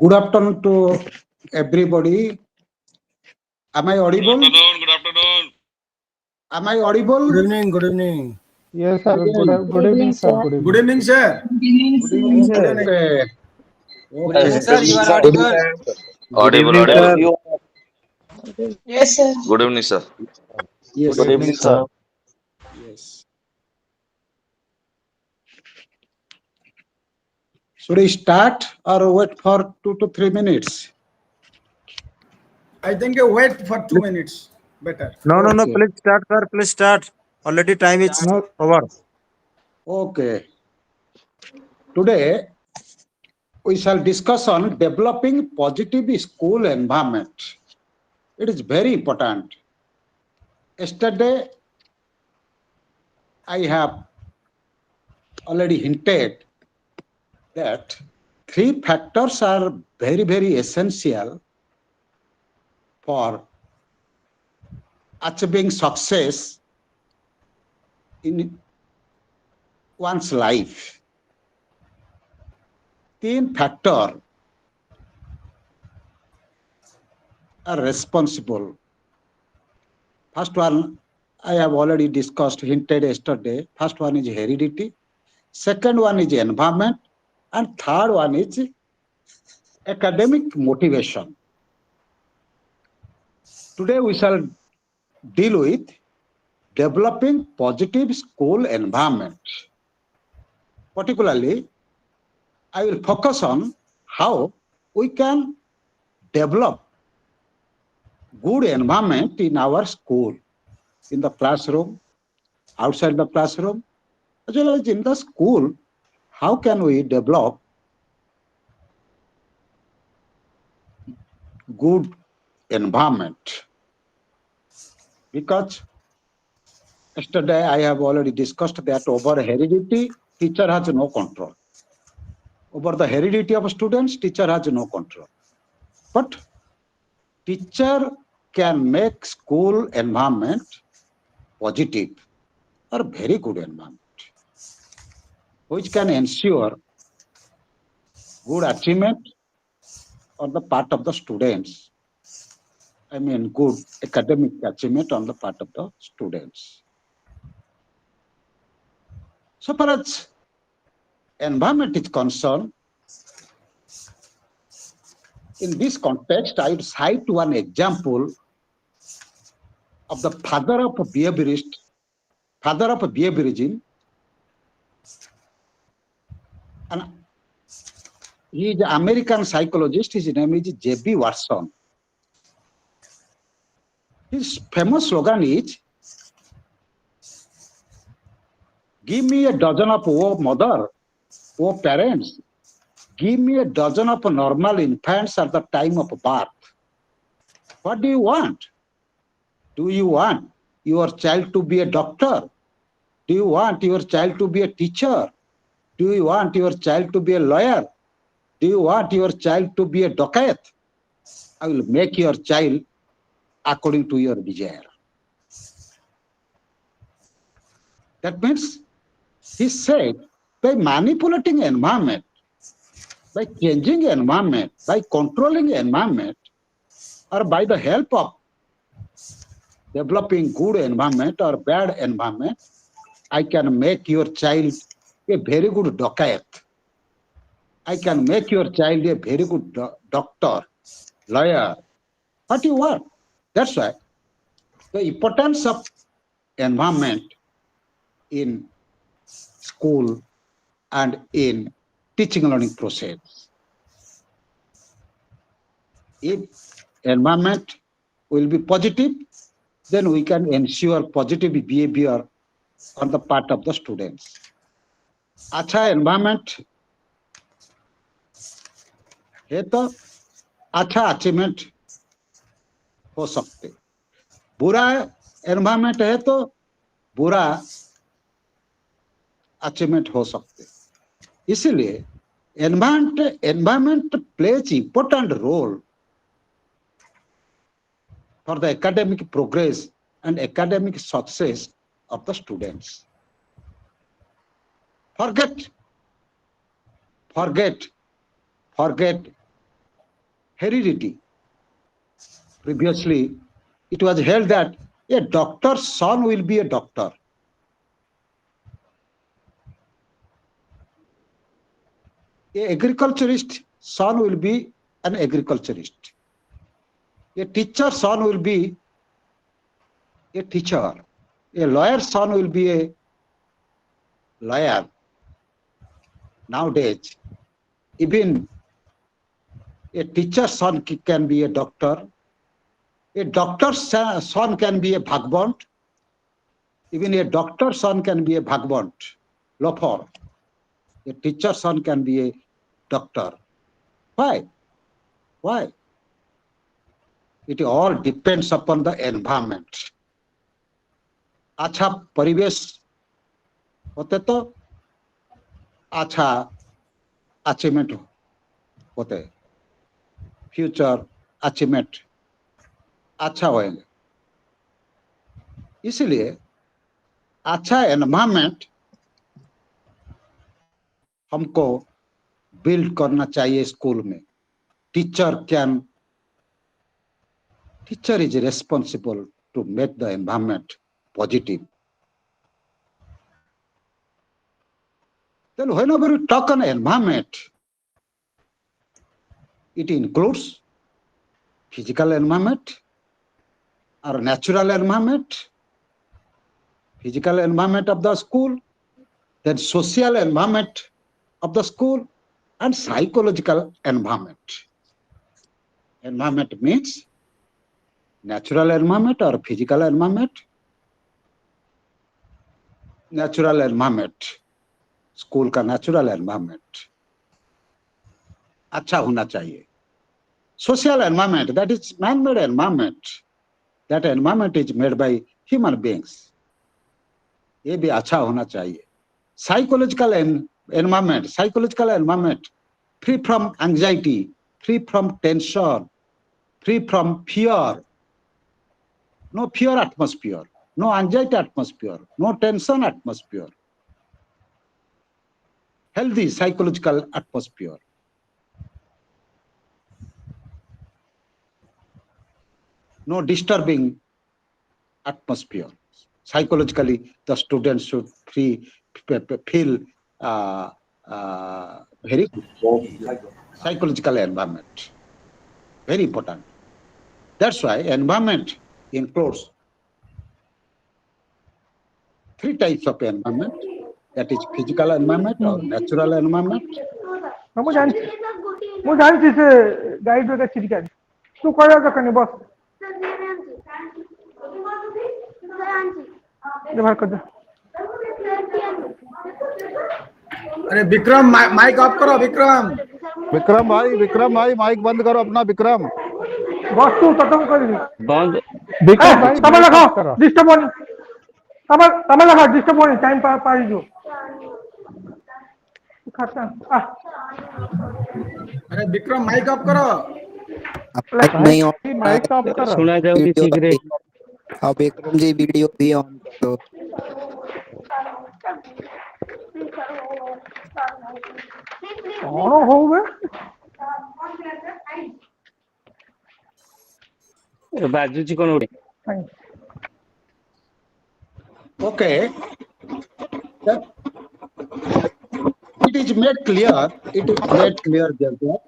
Good afternoon to everybody. Am I audible? Good afternoon. Good afternoon. Am I audible? Good evening. Good evening. Yes, sir. Good evening, sir. Good evening, sir. Good evening, sir. Okay. Yes, Okay. sir, you are audible. Audible, evening, audible. sir. Yes, sir. Good evening, sir. Yes. Good evening, sir. Yes. Should we start or wait for 2 to 3 minutes? I think you wait for 2 minutes. Better. No, Okay. please start, sir. Please start. Already time is No, over. Okay. Today we shall discuss on developing positive school environment. It is very important. Yesterday I have already hinted that 3 factors are very essential for achieving success in one's life. 3 factors are responsible. First one, I have already discussed, hinted yesterday. First one is heredity. Second one is environment. And third one is academic motivation. Today we shall deal with developing positive school environment. Particularly, I will focus on how we can develop good environment in our school, in the classroom, outside the classroom, as well as in the school. How can we develop good environment? Because yesterday I have already discussed that over heredity, teacher has no control. Over the heredity of students, teacher has no control. But teacher can make school environment positive or very good environment, which can ensure good achievement on the part of the students. I mean, good academic achievement on the part of the students. So far as environment is concerned, in this context, I would cite one example of the father of behaviorism, and he is an American psychologist. His name is J.B. Watson. His famous slogan is, "Give me a dozen of mother, parents, give me a dozen of normal infants at the time of birth. What do you want? Do you want your child to be a doctor? Do you want your child to be a teacher? Do you want your child to be a lawyer? Do you want your child to be a dacoit? I will make your child according to your desire." That means he said, by manipulating environment, by changing environment, by controlling environment, or by the help of developing good environment or bad environment, I can make your child a very good dacoit. I can make your child a very good doctor, lawyer. What you want? That's why the importance of environment in school and in teaching and learning process. If environment will be positive, then we can ensure positive behavior on the part of the students. अच्छा environment है तो अच्छा achievement हो सकते, बुरा environment है तो बुरा अचीवमेंट हो सकते। इसीलिए environment plays important role for the academic progress and academic success of the students. Forget heredity. Previously, it was held that a doctor's son will be a doctor. A agriculturist son will be an agriculturist. A teacher's son will be a teacher. A lawyer's son will be a lawyer. Nowadays, even a teacher's son can be a doctor. A doctor's son can be a bhagwant. Even a doctor's son can be a bhagwant, loafer. A teacher's son can be a doctor. Why? Why? It all depends upon the environment. अच्छा परिवेश होते तो अच्छा achievement होते, future achievement अच्छा होएंगे। इसलिए अच्छा environment हमको बिल्ड करना चाहिए स्कूल में। Teacher is responsible to make the environment positive. Then whenever we talk on environment, it includes physical environment or natural environment, physical environment of the school, then social environment of the school, and psychological environment. Environment means natural environment or physical environment. Natural environment, school का natural environment अच्छा होना चाहिए। Social environment, that is man made environment, that environment is made by human beings, ये भी अच्छा होना चाहिए। Psychological environment free from anxiety, free from tension, free from fear, no fear atmosphere, no anxiety atmosphere, no tension atmosphere, healthy psychological atmosphere. No disturbing atmosphere. Psychologically, the students should feel very good. Psychological environment, very important. That's why environment includes three types of environment, that is physical environment or natural environment. ମୁଁ ଜାଣିଛି ସେ guide ରେ ଚିରିକା ତୁ କହିବା ଦରକାର ନାହିଁ ବସ बाहर कर दे। अरे विक्रम माइक ऑफ करो विक्रम। विक्रम भाई माइक बंद करो अपना विक्रम। बस तू खत्म कर दी बंद। विक्रम भाई तब लगा डिस्टर्ब होनी तब लगा डिस्टर्ब होनी टाइम पाई जो खाता आ अरे विक्रम माइक ऑफ करो। नहीं ऑन माइक ऑफ कर सुना जाऊंगी ठीक रे। अब विक्रम जी वीडियो भी ऑन कर दो। कौन हो बे बाजुची कोण उडे Okay, that it is made clear that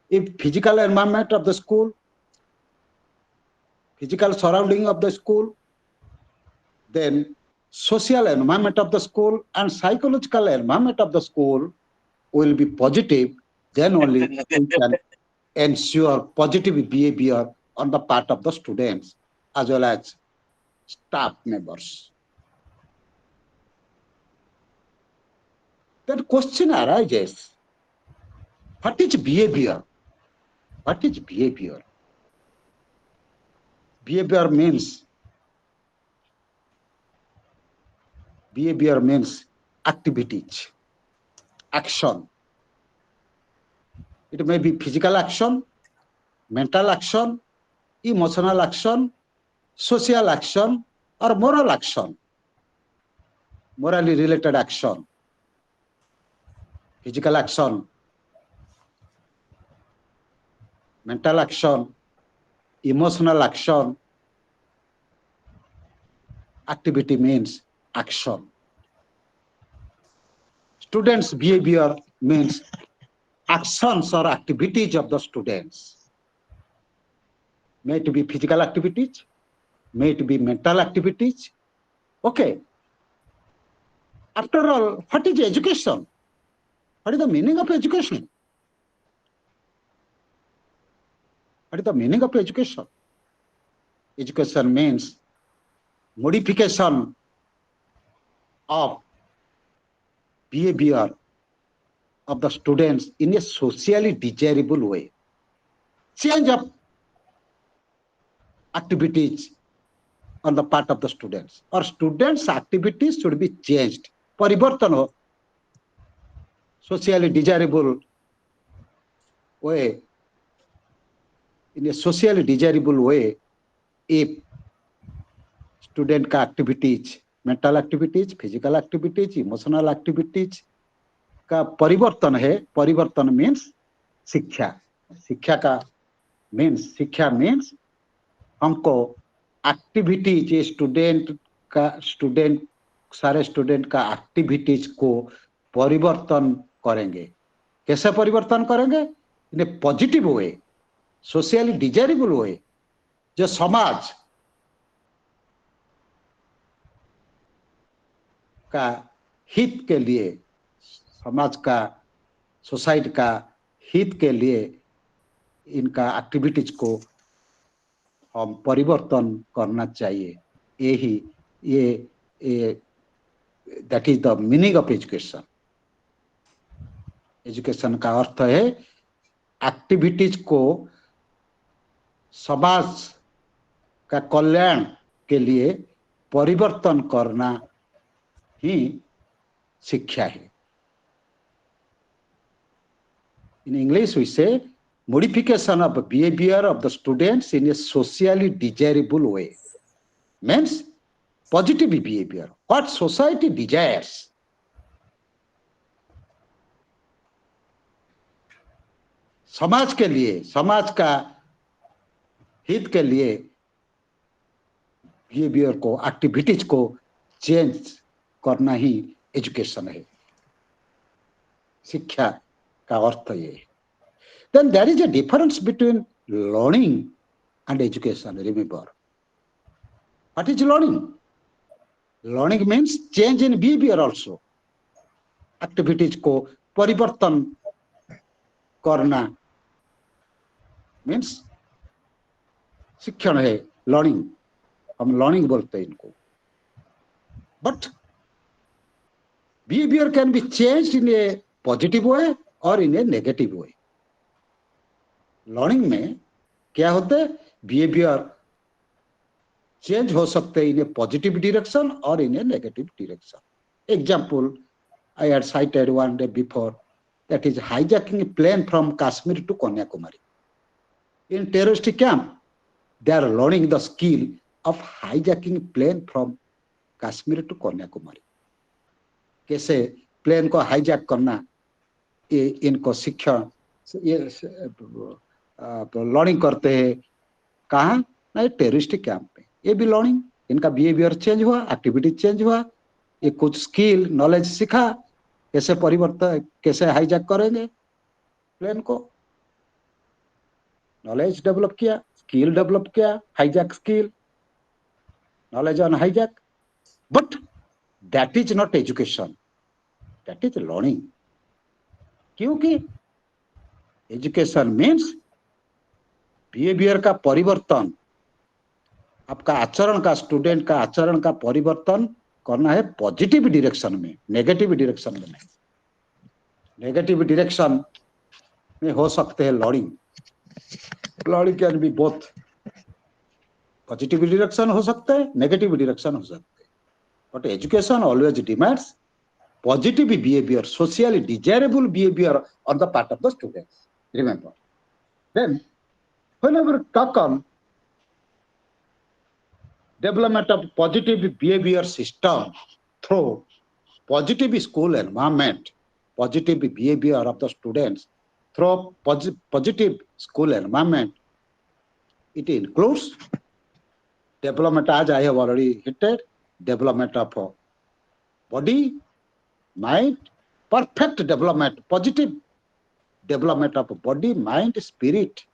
if physical environment of the school, physical surrounding of the school, then social environment of the school and psychological environment of the school will be positive, then only we can ensure positive behavior on the part of the students as well as staff members. Then question arises, what is behavior? What is behavior? Behavior means activities, action. It may be physical action, mental action, emotional action, social action, or moral action. Morally related action, physical action, mental action, emotional action. Activity means action. Students' behavior means actions or activities of the students. May it be physical activities, may it be mental activities. Okay. After all, what is education? What is the meaning of education? What is the meaning of education? Education means modification of behavior of the students in a socially desirable way. Change of activities on the part of the students, or students' activities should be changed. Parivartan ho, socially desirable way, in a socially desirable way, if student का activities, mental activities, physical activities, emotional activities का परिवर्तन है. परिवर्तन means शिक्षा. शिक्षा का means, शिक्षा means हमको एक्टिविटीज सारे स्टूडेंट का एक्टिविटीज को परिवर्तन करेंगे. कैसे परिवर्तन करेंगे? इन ए पॉजिटिव वे, सोशली डिजायरेबल वे, जो समाज का हित के लिए, समाज का, सोसाइटी का हित के लिए इनका एक्टिविटीज को हम परिवर्तन करना चाहिए. ये that is the meaning of education. Education का अर्थ है एक्टिविटीज को समाज का कल्याण के लिए परिवर्तन करना ही शिक्षा है. In English we say modification of behavior of the students in a socially desirable way. Means positive behavior, what society desires. समाज के लिए, समाज का हित के लिए बिहेवियर को, एक्टिविटीज को चेंज करना ही एजुकेशन है. शिक्षा का अर्थ ये है. Then there is a difference between learning and education. Remember, what is learning? Learning means change in behavior also. Activities को परिवर्तन करना means शिक्षण है, learning. हम learning बोलते हैं इनको. But behavior can be changed in a positive way or in a negative way. Learning में क्या होता है? बिहेवियर चेंज हो सकते हैं इन ए पॉजिटिव डायरेक्शन और in a negative direction. Example I had cited one day before, that is hijacking a plane from Kashmir to Kanyakumari. In terrorist camp they are learning the skill of hijacking plane from Kashmir to Kanyakumari. कैसे plane को hijack करना, ये इनको शिक्षण, ये learning करते हैं. कहाँ? ना, ये टेररिस्ट कैंप में. ये भी लर्निंग. इनका बिहेवियर चेंज हुआ, एक्टिविटी चेंज हुआ, ये कुछ स्किल, नॉलेज सीखा, कैसे परिवर्तन, कैसे हाईजैक करेंगे प्लेन को. नॉलेज डेवलप किया, स्किल डेवलप किया, hijack skill, knowledge on hijack. But that is not education, that is learning. क्योंकि एजुकेशन मीन्स बिहेवियर का परिवर्तन, आपका आचरण का, स्टूडेंट का आचरण का परिवर्तन करना है पॉजिटिव डायरेक्शन में, नेगेटिव डायरेक्शन में नहीं. नेगेटिव डायरेक्शन में हो सकते हैं learning, Glory can be both positive direction हो सकते हैं, negative direction हो सकते हैं. But education always demands positive behavior, socially desirable behavior on the part of the students. Remember. Then, whenever talk on development of positive behavior system through positive school environment, positive behavior of the students through positive school environment, it includes development, as I have already hinted, development of body, mind, perfect development, positive development of body, mind, spirit.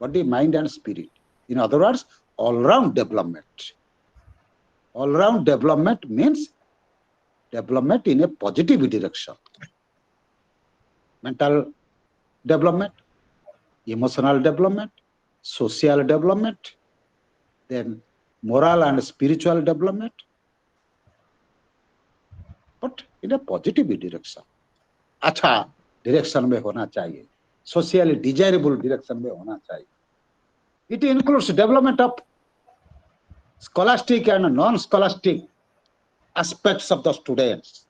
Body, mind, and spirit. In other words, all-round development. All-round development means development in a positive direction. Mental development, emotional development, social development, then moral and spiritual development, but in a positive direction. अच्छा direction में होना चाहिए, socially desirable direction में होना चाहिए. It includes development of scholastic and non-scholastic aspects of the students,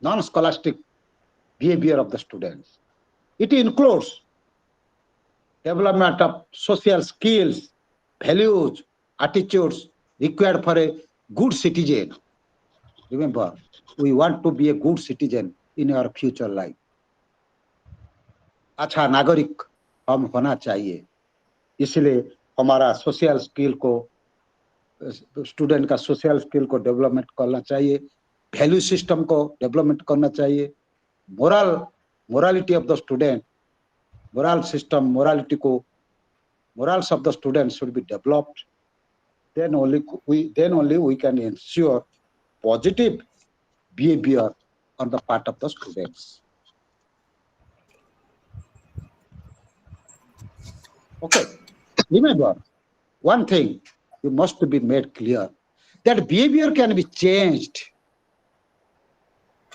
non-scholastic behavior of the students. It includes development of social skills, values, attitudes required for a good citizen. Remember, we want to be a good citizen in our future life. अच्छा नागरिक हम होना चाहिए, इसलिए हमारा social skill को, student का social skill को डेवलपमेंट करना चाहिए, वैल्यू सिस्टम को डेवलपमेंट करना चाहिए, morality of the student, moral system, morality को, morals of the students should be developed. Then only we can ensure positive behavior on the part of the students. Okay, remember one thing you must be made clear, that behavior can be changed.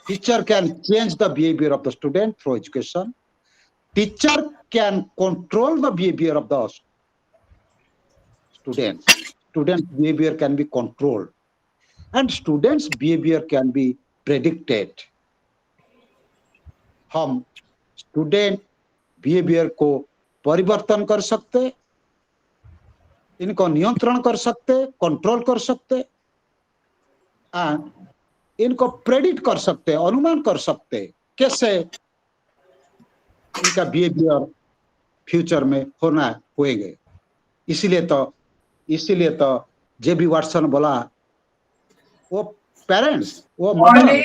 Teacher can change the behavior of the student through education. Teacher can control the behavior of the students. Student behavior can be controlled, and students behavior can be predicted. हम student behaviour को परिवर्तन कर सकते, इनको नियंत्रण कर सकते, control कर सकते, एंड इनको प्रेडिक्ट कर सकते, अनुमान कर सकते कैसे इनका बिहेवियर फ्यूचर में होना होएगा. इसीलिए तो जेबी वाटसन बोला, वो पेरेंट्स, वो मदर,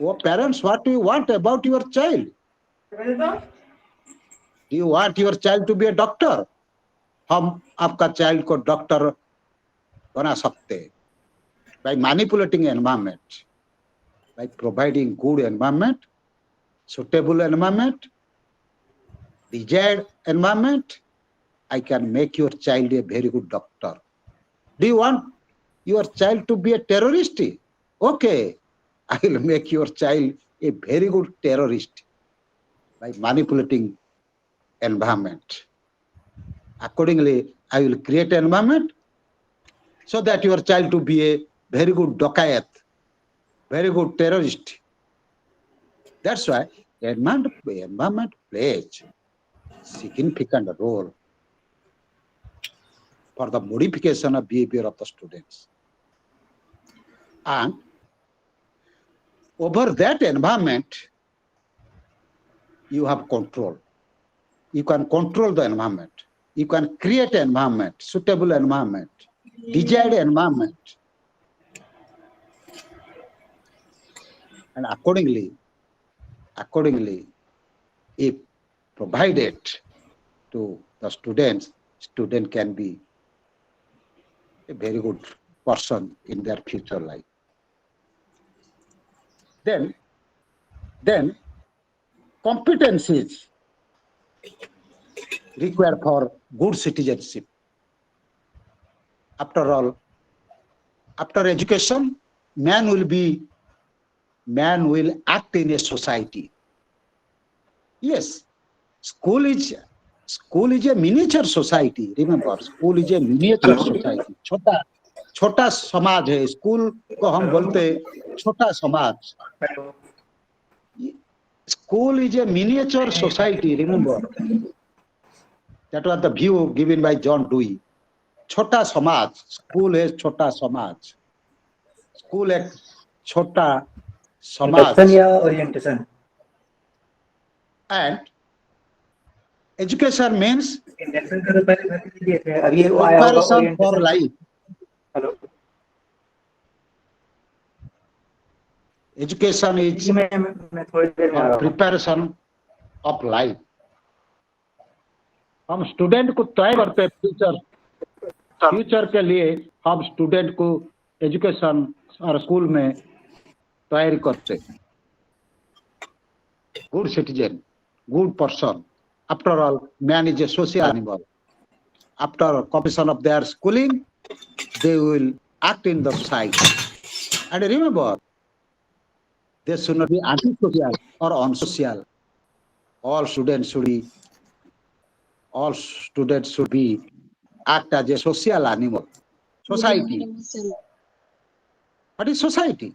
वो parents, what do you want about your child? Do you want your child to be a doctor? हम आपका चाइल्ड को डॉक्टर बना सकते by manipulating environment, by providing good environment, suitable environment, desired environment. I can make your child a very good doctor. Do you want your child to be a terrorist? Okay, I will make your child a very good terrorist by manipulating environment. Accordingly, I will create an environment so that your child to be a very good dacoit, very good terrorist. That's why environment plays significant role for the modification of behavior of the students. And over that environment, you have control. You can control the environment. You can create an environment, suitable environment, desired environment. And accordingly, if provided to the students, student can be a very good person in their future life. Then competencies required for good citizenship. After all, after education, man will act in a society. Yes, School is a miniature society. Remember, school is a miniature society. छोटा छोटा समाज है. School को हम बोलते छोटा समाज. School is a miniature society. Remember, that was the view given by John Dewey. छोटा समाज. School है छोटा समाज. School एक छोटा समाज. orientation. And education means induction का तो पहले भर के दिए थे, अब ये आया होगा preparation for orientation. life. Hello, Education is जी मैं थोड़ी देर में आ रहा हूँ. preparation of life. हम स्टूडेंट को तैयार करते हैं फ्यूचर के लिए. हम स्टूडेंट को एजुकेशन और स्कूल में तैयारी करते हैं. Good citizen, good person. After all, man is a social animal. After completion of their schooling, they will act in the society. And remember, they should not be antisocial or unsocial. All students should be act as a social animal. Society. What is society?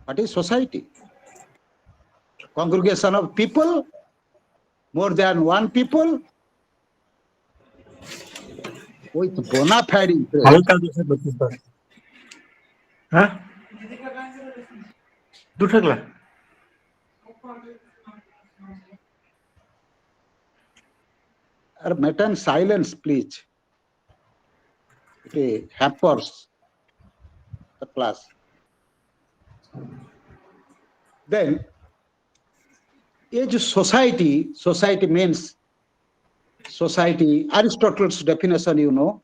What is society? Congregation of people, more than one people, with bona fide interest. हाँ? दुठकला. Maintain silence, please. It hampers the class. Then, ये जो society means society. Aristotle's definition, you know.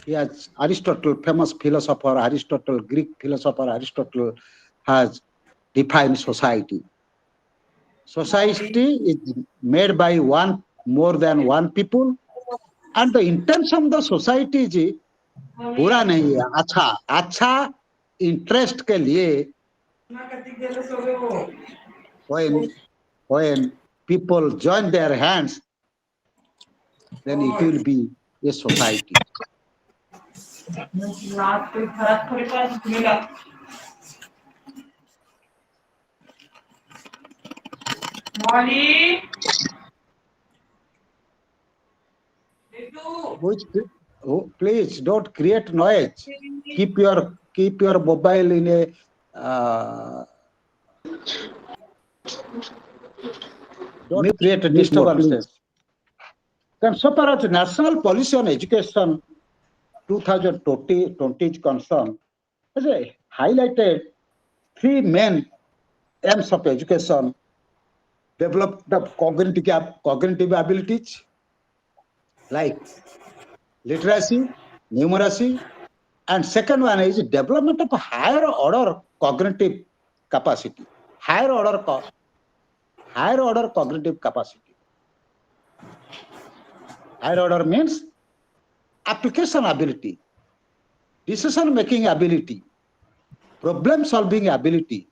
Yes, Aristotle, famous philosopher, Aristotle, Greek philosopher, Aristotle has defined society. Society is made by more than one people, and the intention of the society is बुरा नहीं है, अच्छा interest के लिए. When people join their hands, then it will be a society. Please don't create noise. Keep your mobile in a don't create disturbances. Then, so far as national policy on education 2020 is concerned, has highlighted three main aims of education: develop the cognitive abilities like literacy, numeracy, and second one is development of higher order cognitive capacity. Higher order cognitive capacity. Higher order means application ability, decision making ability, problem solving ability,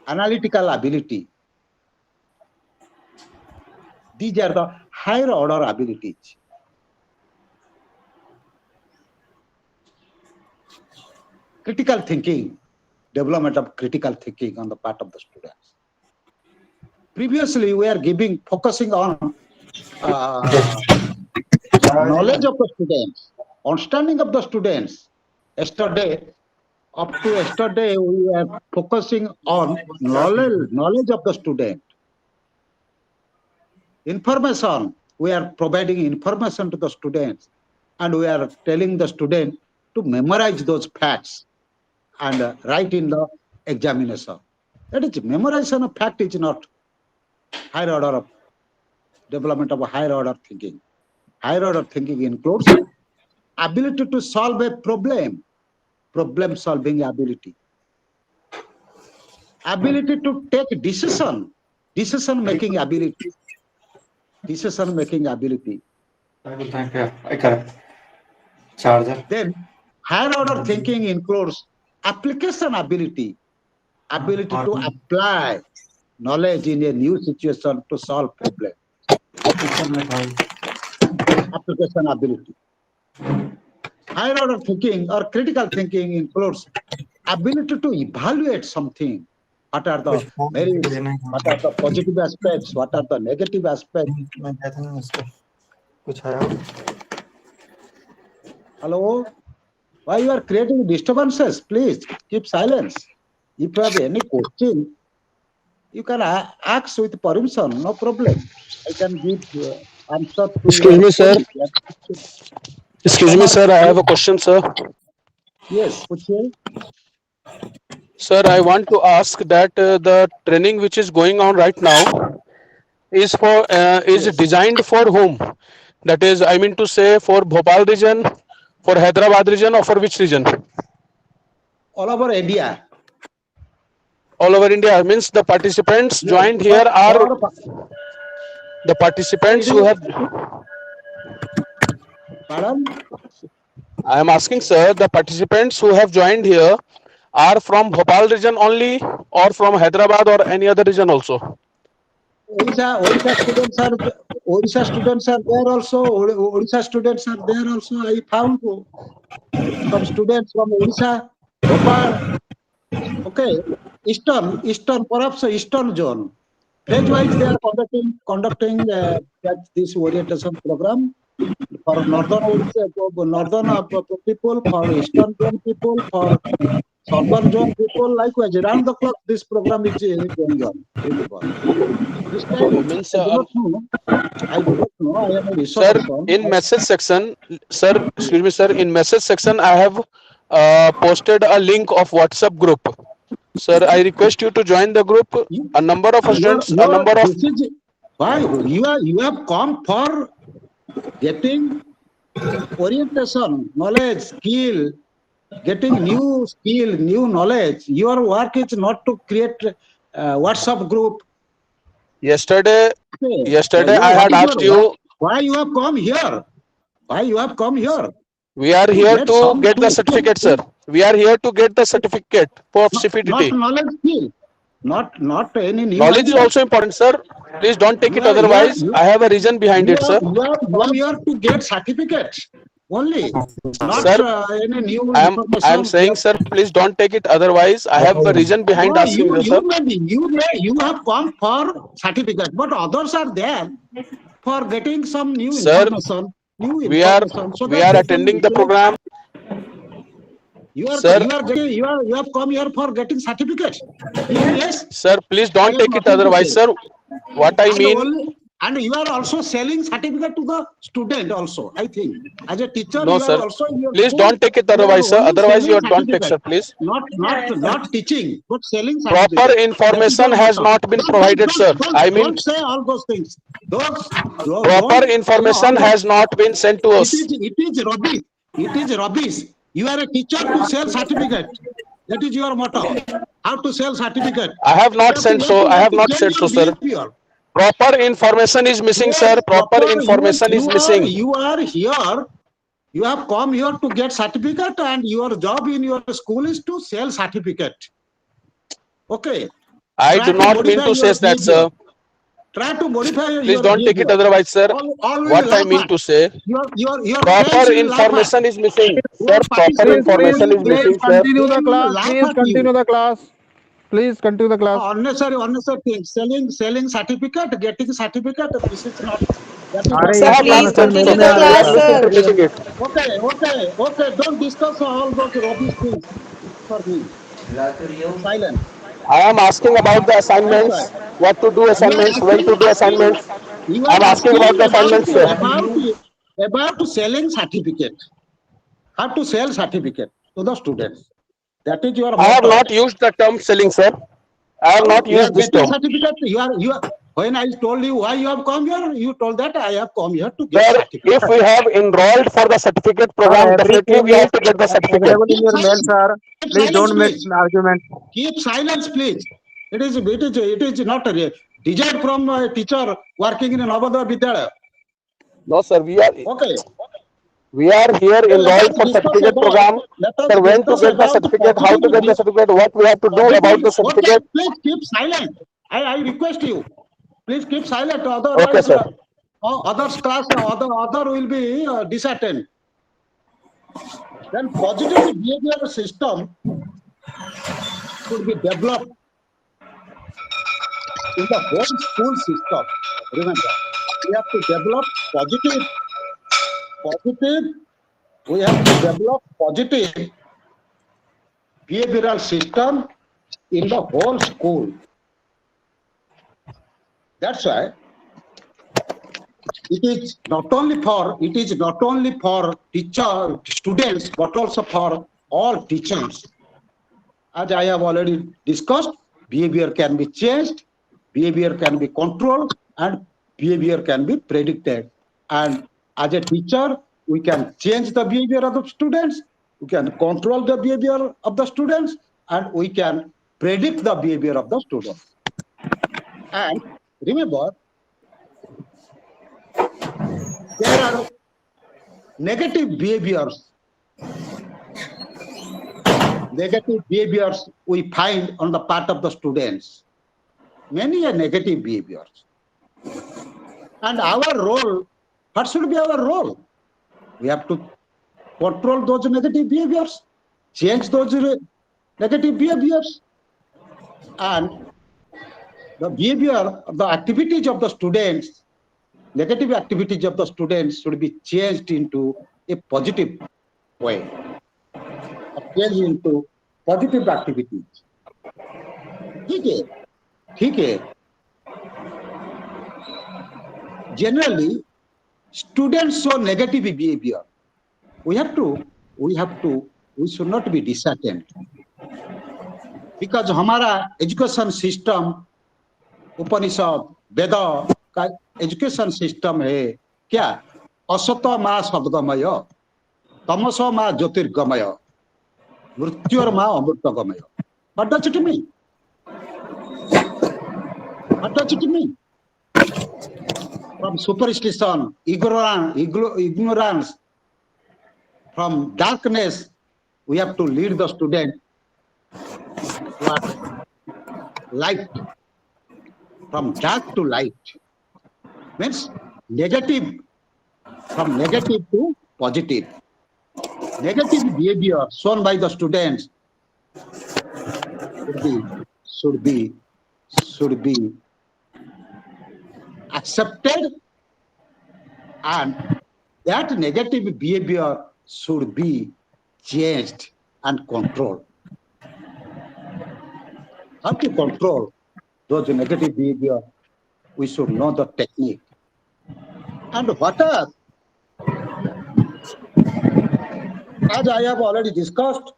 analytical ability. These are the higher order abilities. Critical thinking, development of critical thinking on the part of the students. Previously, we are focusing on knowledge of the students, understanding of the students. Up to yesterday, we are focusing on knowledge of the student. Information, we are providing information to the students, and we are telling the student to memorize those facts and write in the examination. That is, memorization of fact is not higher order of development of a higher order thinking. Higher order thinking includes ability to solve a problem solving ability, ability to take decision making ability. Then higher order thinking includes application ability to apply knowledge in a new situation to solve problem. Application ability. Higher order thinking or critical thinking includes ability to evaluate something. What are the merits? What are the positive aspects? What are the negative aspects? Hello? Why you are creating disturbances? Please keep silence. If you have any question, you can ask with permission, no problem. I can give answer to Excuse your me, sir. query. Excuse me, sir. I have a question, sir. Yes, Puchhe. Sir, I want to ask that the training which is going on right now is Yes. designed for whom? That is, I mean to say, for Bhopal region, for Hyderabad region, or for which region? All over India. All over India. Means the participants Yes. joined here are For the participants who have. pardon? I am asking, sir, the participants who have joined here are from Bhopal region only, or from Hyderabad or any other region also? Odisha students are there also. Odisha students are there also. I found some students from Odisha, Bhopal. Okay, perhaps Eastern zone. Phase-wise, they are conducting this orientation program for northern Odisha, northern people, for Eastern zone people, for southern zone people. Likewise, around the clock, this program is going on. This time, Means, I do not know. I am a research sir, person. in message section, sir, excuse me, sir, in message section, I have posted a link of WhatsApp group. Sir, I request you to join the group. A number of students, a number of. This is why you have come for getting orientation, knowledge, skill, getting new skill, new knowledge. Your work is not to create WhatsApp group. Yesterday, I had asked you. Why you have come here? Why you have come here? We are here to get the certificate, sir. We are here to get the certificate for Not CPTT. knowledge skill. Not any new Knowledge is idea. also important, sir. Please don't take it otherwise. I have a reason behind it, sir. You have come here to get certificates only, not Sir, any new I information. am saying, sir, please don't take it otherwise. I have a reason behind asking you, sir. You have come for certificate, but others are there for getting some new Sir, information. we are attending the program. You Sir, have come here for getting certificates. Yes. Sir, please don't take it otherwise, sir. What I mean. And you are also selling certificate to the student also, I think. As a teacher, No, you sir. are also in your Please school, don't take it otherwise, sir. Otherwise, you don't take, sir, please. Not teaching, but selling certificate. Proper information has not been provided, sir. I mean, don't say all those things. proper information has not been sent to us. It is rubbish. It is rubbish. You are a teacher to sell certificate. That is your motto. How to sell certificate. I have not sent so. I have not said so, sir. Proper information is missing, sir. Proper information is missing. You are here. You have come here to get certificate, and your job in your school is to sell certificate. Okay. I do not mean to say that, sir. Try to modify. Please don't take it otherwise, sir. What I mean to say, proper information is missing, sir. Proper information is missing, sir. Continue the class. Please continue the class. Please continue the class. Unnecessary things. Selling certificate, getting certificate. This is not. Sir, please continue the class, sir. Okay. Don't discuss all those rubbish things for me. Silence. I am asking about the assignments, what to do assignments, when to do assignments. I am asking about the assignments, sir. About selling certificate. How to sell certificate to the students. That is your. I have not used the term selling, sir. I have not used this term. Certificate. When I told you why you have come here, you told that I have come here to get certificate. If we have enrolled for the certificate program, definitely we have to get the certificate. In your mail, sir. Please don't make an argument. Keep silence, please. It is not designed from a teacher working in a Navodaya Vidyalaya. No, sir. We are okay. We are here enrolled for certificate program. Sir, when to get the certificate, how to get the certificate, what we have to do about the certificate. Please keep silent. I request you, please keep silent. Okay, Otherwise, sir. others class, other will be disattend. Then positive behavioral system should be developed in the whole school system. Remember, we have to develop positive. We have to develop positive behavioral system in the whole school. That's why it is not only for teacher students but also for all teachers. As I have already discussed, behavior can be changed, behavior can be controlled, and behavior can be predicted. And as a teacher, we can change the behavior of the students, we can control the behavior of the students, and we can predict the behavior of the students. And remember, there are negative behaviors we find on the part of the students. Many are negative behaviors. And our role, what should be our role? We have to control those negative behaviors, change those negative behaviors, and the behavior, the activities of the students, negative activities of the students should be changed into a positive way. Change into positive activities. ठीक है. Generally, students show negative behavior. We should not be disheartened. Because हमारा education system, उपनिषद, वेद का education system है क्या? असत मा सद्गमय, तमस मा ज्योतिर्गमय, मृत्युर्मा अमृतगमय. What does it mean? What does it mean? From superstition, ignorance, from darkness, we have to lead the student towards light. From dark to light. Means negative, from negative to positive. Negative behavior shown by the students should be accepted, and that negative behavior should be changed and controlled. How to control those negative behavior? We should know the technique. And what are, as I have already discussed,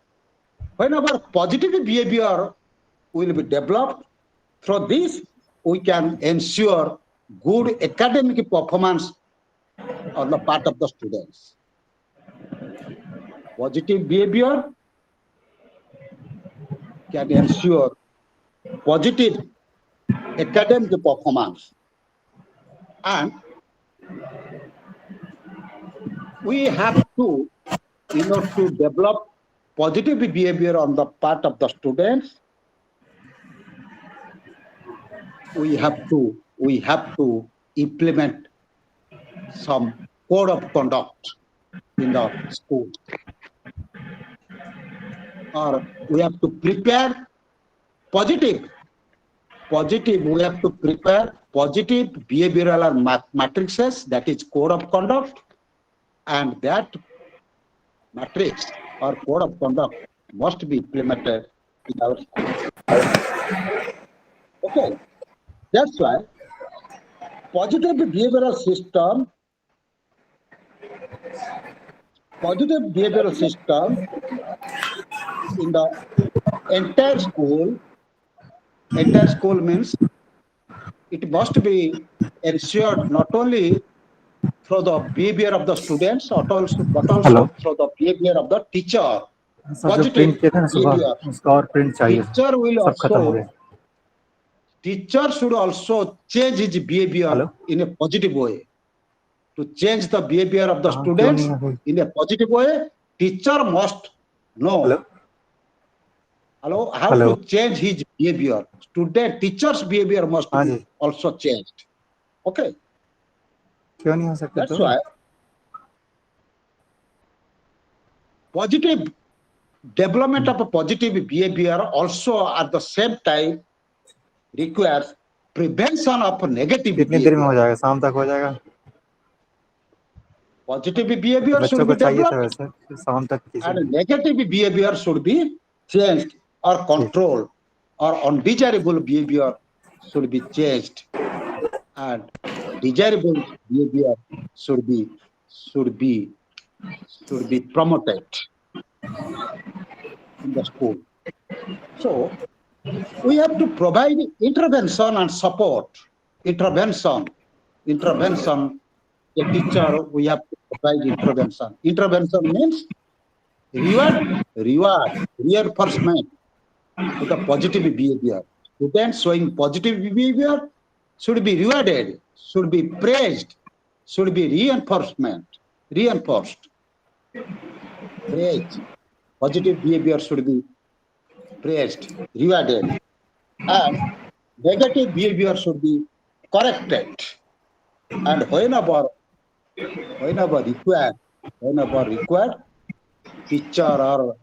whenever positive behavior will be developed, through this we can ensure good academic performance on the part of the students. Positive behavior can ensure positive academic performance, and we have to, in order to develop positive behavior on the part of the students, we have to implement some code of conduct in the school, or we have to prepare positive. We have to prepare positive behavioral matrices, that is code of conduct, and that matrix or code of conduct must be implemented in our school. Okay, that's why positive behavioral system in the entire school means it must be ensured not only through the behavior of the students, but also through the behavior of the teacher. Positive behavior. Teacher should also change his behavior in a positive way. To change the behavior of the students in a positive way, teacher must know how Hello. to change his behavior. Student, teacher's behavior must हाँ be ji also changed. Okay, क्यों नहीं हो सकते that's तो why positive development of a positive behavior also at the same time requires prevention of negative कितनी देर में हो behavior. जाएगा शाम तक हो जाएगा Positive behavior बच्चों should को be चाहिए था developed वैसे शाम तक कीजिए and negative behavior should be changed or controlled, or undesirable behavior should be changed, and desirable behavior should be should be should be promoted in the school. So we have to provide intervention and support. Intervention. A teacher, we have to provide intervention. Intervention means reinforcement to the positive behavior. Students showing positive behavior should be rewarded, should be praised, should be reinforced. Praised. Positive behavior should be praised, rewarded, and negative behavior should be corrected. And whenever required, teacher or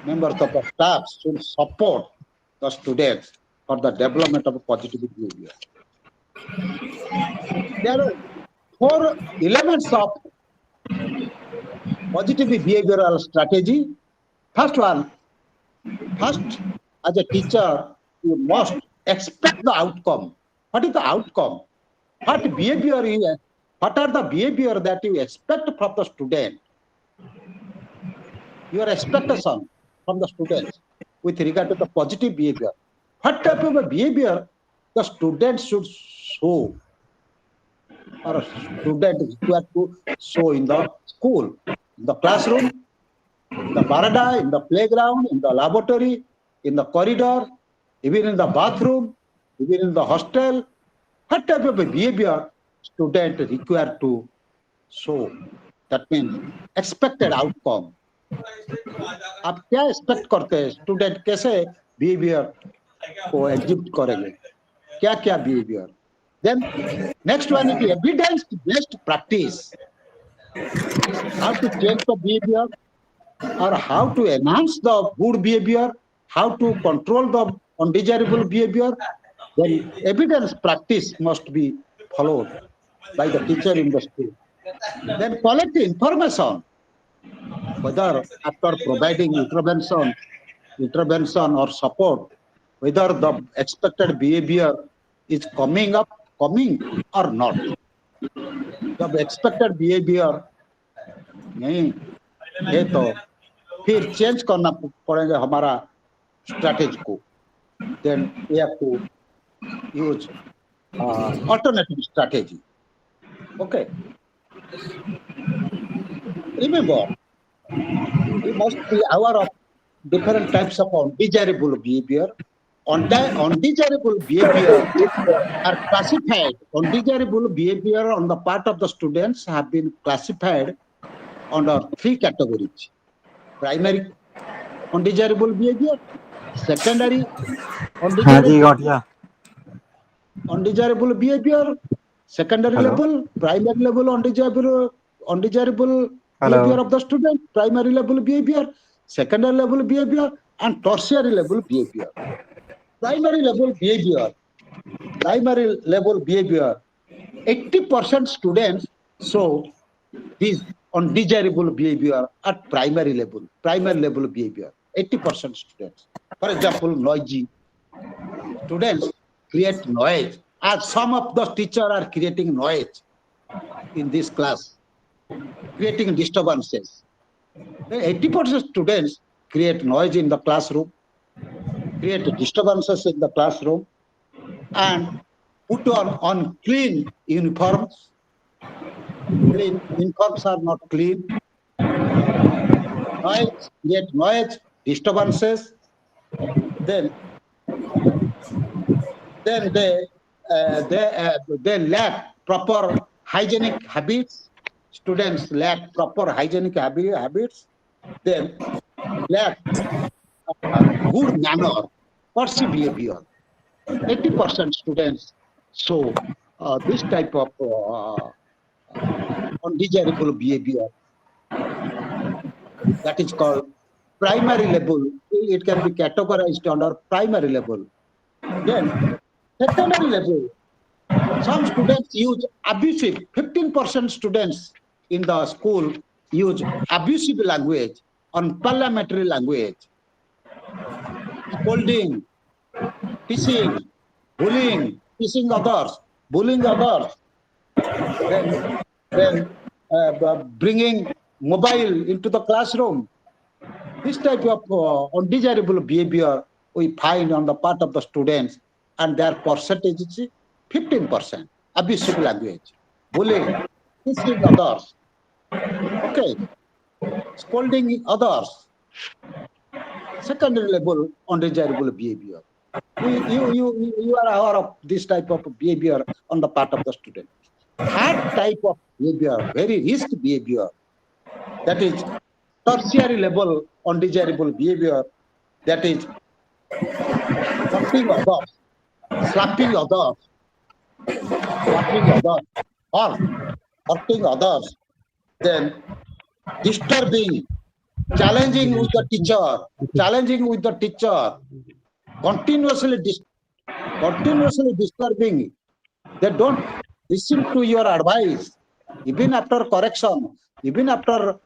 members of the staff should support the students for the development of positive behavior. There are 4 elements of positive behavioral strategy. First, as a teacher, you must expect the outcome. What is the outcome? What are the behavior that you expect from the student? Your expectation from the students with regard to the positive behavior. What type of a behavior the student should show, or a student required to show in the school, in the classroom, in the barada, in the playground, in the laboratory, in the corridor, even in the bathroom, even in the hostel. What type of a behavior student required to show? That means expected outcome. आप क्या expect करते हैं student कैसे behaviour को exhibit करेंगे, क्या क्या behaviour. Then next one is evidence based practice. How to change the behaviour, or how to enhance the good behavior, how to control the undesirable behavior. Then evidence practice must be followed by the teacher in the school. Then collect information, whether after providing intervention or support, whether the expected behavior is coming or not. जब expected behavior नहीं है तो फिर change करना पड़ेगा हमारा strategy को. Then we have to use alternative strategy. Okay. Remember, we must be aware of different types of undesirable behavior. Undesirable behavior are classified. Undesirable behavior on the part of the students have been classified under 3 categories. Primary undesirable behavior, secondary हाँ जी गौटिया undesirable behavior, secondary Hello. level, primary level undesirable Hello. behavior of the student, primary level behavior, secondary level behavior, and tertiary level behavior. Primary level behavior, 80% students show these undesirable behavior at primary level behavior. 80% students. For example, noisy. Students create noise, as some of the teachers are creating noise in this class, creating disturbances. 80% students create noise in the classroom, create disturbances in the classroom, and put on clean uniforms. Clean uniforms are not clean. Noise, create noise, disturbances. Then they lack proper hygienic habits. Students lack proper hygienic habits. Then lack good manner, courtesy behavior. 80% students show this type of undesirable behavior. That is called primary level. It can be categorized under primary level. Then secondary level, some students use abusive. 15% students in the school use abusive language, unparliamentary language, scolding, teasing, bullying, teasing others, bullying others. Then bringing mobile into the classroom. This type of undesirable behavior we find on the part of the students, and their percentage is 15%. Abusive language, bullying, teasing others, okay, scolding others. Secondary level undesirable behavior. You are aware of this type of behavior on the part of the student. Third type of behavior, very risky behavior, that is tertiary level undesirable behavior, that is hurting others, slapping others, or hurting others, then disturbing, challenging with the teacher, continuously disturbing. They don't listen to your advice, even after correction, even after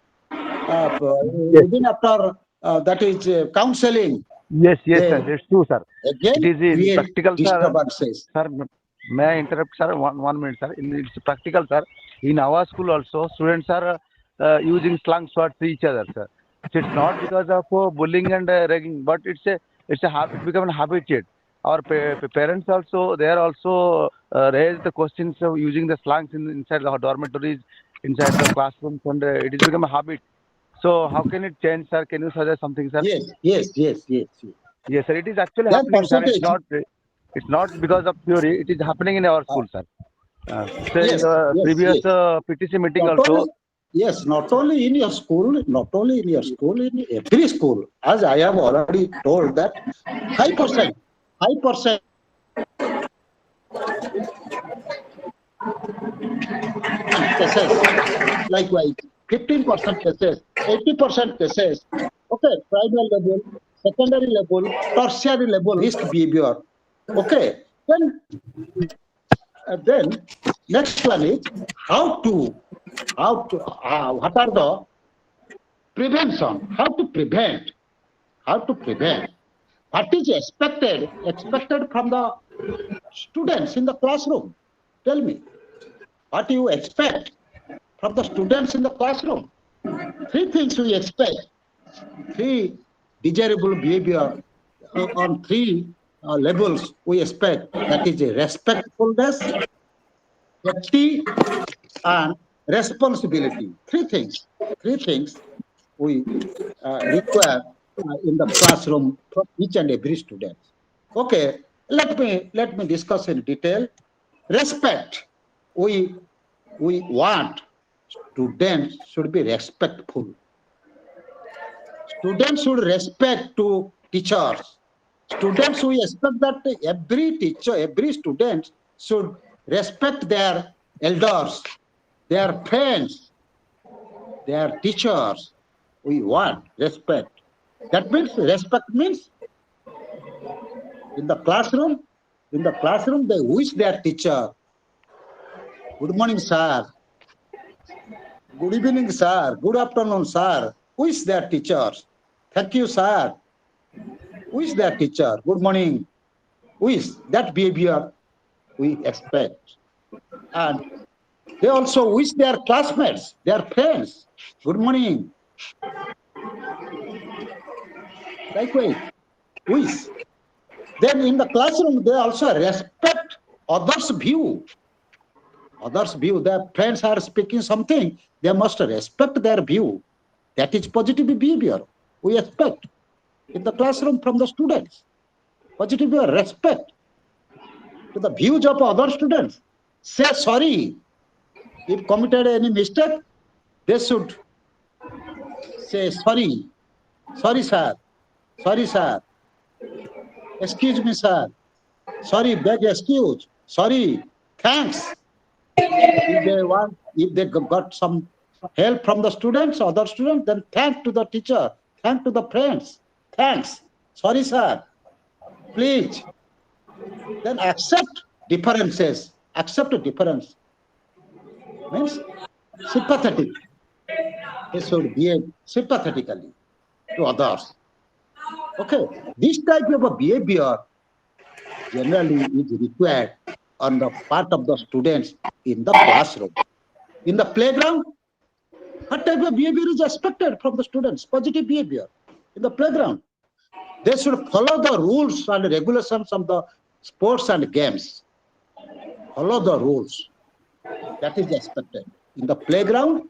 that is counseling. Yes, They sir. That's true, sir. again It is in create practical, sir. disturbances. Sir, may I interrupt, sir? One minute, sir. It's practical, sir. In our school also, students are using slang words to each other, sir. So it's not because of bullying and ragging, but it's a habit. It become a habitude. Our parents also, they are also raised the questions of using the slangs inside the dormitories, inside the classrooms, and it has become a habit. So how can it change, sir? Can you suggest something, sir? Yes. Yes, sir. It is actually That happening, sir. percentage. It's not because of theory. It is happening in our school, sir. Say in Yes, the yes, previous yes. PTC meeting Not also. only, yes, not only in your school, in every school. As I have already told that 5% cases, likewise 15% cases, 80% cases. Okay, primary level, secondary level, tertiary level risk behavior. Okay, then next one is what are the prevention? How to prevent? What is expected from the students in the classroom? Tell me, what do you expect from the students in the classroom? Three things we expect. Three desirable behavior on three levels we expect. That is a respectfulness, safety, and responsibility. Three things we require in the classroom from each and every student. Okay, let me discuss in detail. Respect. We want students should be respectful. Students should respect to teachers. Students, we expect that every teacher, every student should respect their elders, their friends, their teachers. We want respect. That means respect means in the classroom they wish their teacher, good morning, sir. Good evening, sir. Good afternoon, sir. Wish their teachers. Thank you, sir. Wish their teacher. Good morning. Wish that behavior we expect. And they also wish their classmates, their friends, good morning. Likewise, wish. Then in the classroom, they also respect others' view. Others' view. Their friends are speaking something, they must respect their view. That is positive behavior we expect in the classroom from the students. Positive behavior, respect to the views of other students. Say sorry. If committed any mistake, they should say sorry. Sorry, sir. Sorry, sir. Excuse me, sir. Sorry, beg excuse. Sorry. Thanks. If they got some help from the students, other students, then thank to the teacher, thank to the friends. Thanks. Sorry, sir. Please. Then accept differences. Accept a difference. Means sympathetic. They should behave sympathetically to others. Okay. This type of a behavior generally is required on the part of the students in the classroom. In the playground, what type of behavior is expected from the students? Positive behavior. In the playground, they should follow the rules and regulations of the sports and games. Follow the rules. That is expected. In the playground,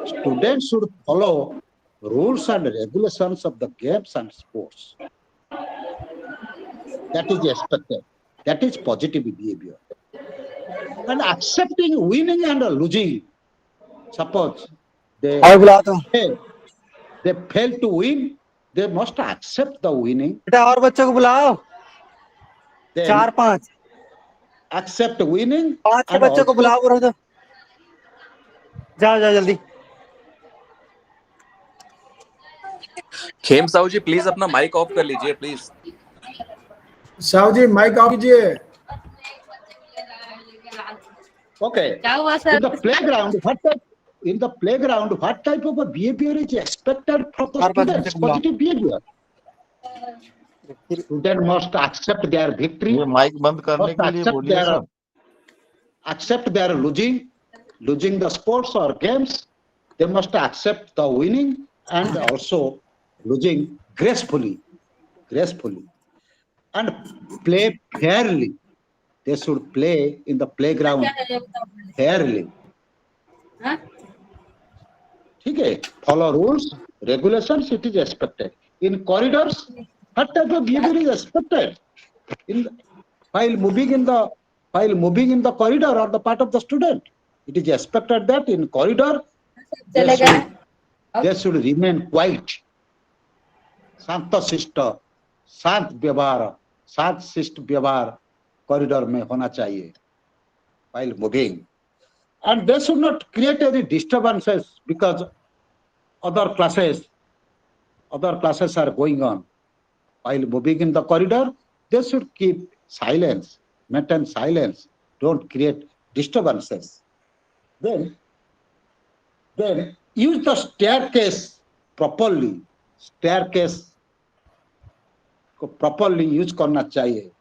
students should follow rules and regulations of the games and sports. That is expected. That is positive behavior. And accepting winning and losing. Suppose they fail to win, they must accept the winning. बेटा और बच्चों को बुलाओ Then 4-5 accept winning 5-6 and बच्चों को also बुलाओ बोलो तो जाओ जाओ जल्दी खेम साहू जी प्लीज अपना माइक ऑफ कर लीजिए please. Sahu ji mike off कीजिए। okay. In the playground, what type of a behavior is expected from the students? Positive behavior. Student must accept their victory. ये माइक बंद करने के लिए बोलिए sir. Accept their losing the sports or games. They must accept the winning and also losing gracefully, and play fairly. They should play in the playground fairly. Okay, follow rules, regulations. It is expected. In corridors, what type of behavior is expected? While moving in the corridor or the part of the student, it is expected that in corridor they should remain quiet. शांत शिष्ट व्यवहार corridor में होना चाहिए while moving, and they should not create any disturbances because other classes are going on. While moving in the corridor, they should keep silence, maintain silence, don't create disturbances. Then use the staircase properly. Staircase को properly use करना चाहिए.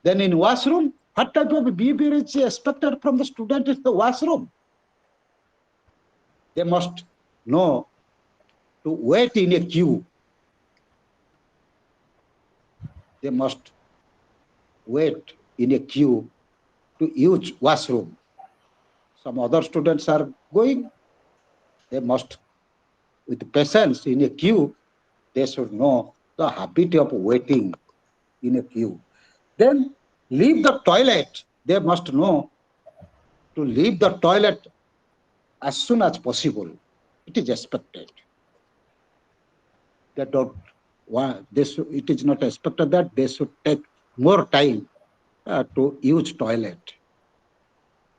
Then in washroom, what type of behavior is expected from the student in the washroom? They must know to wait in a queue. They must wait in a queue to use washroom. Some other students are going. They must, with patience in a queue, they should know the habit of waiting in a queue. Then leave the toilet. They must know to leave the toilet as soon as possible. It is expected. They don't want, it is not expected that they should take more time to use toilet.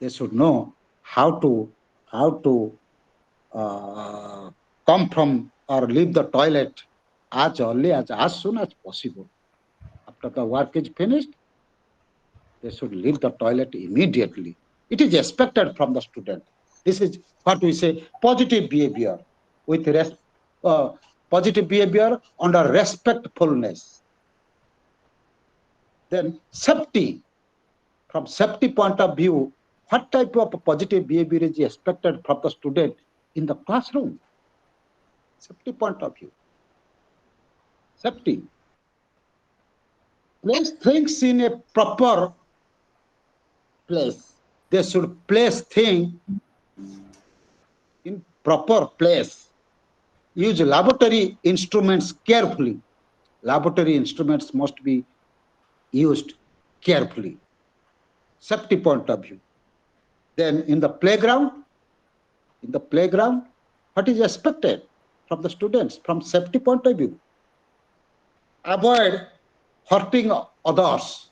They should know how to come from or leave the toilet as early as soon as possible. After the work is finished, they should leave the toilet immediately. It is expected from the student. This is what we say positive behavior with positive behavior under respectfulness. Then safety. From safety point of view, what type of positive behavior is expected from the student in the classroom? Safety point of view. Safety. Place things in a proper place. They should place things in proper place. Use laboratory instruments carefully. Laboratory instruments must be used carefully. Safety point of view. Then in the playground, what is expected from the students from safety point of view? Avoid hurting others.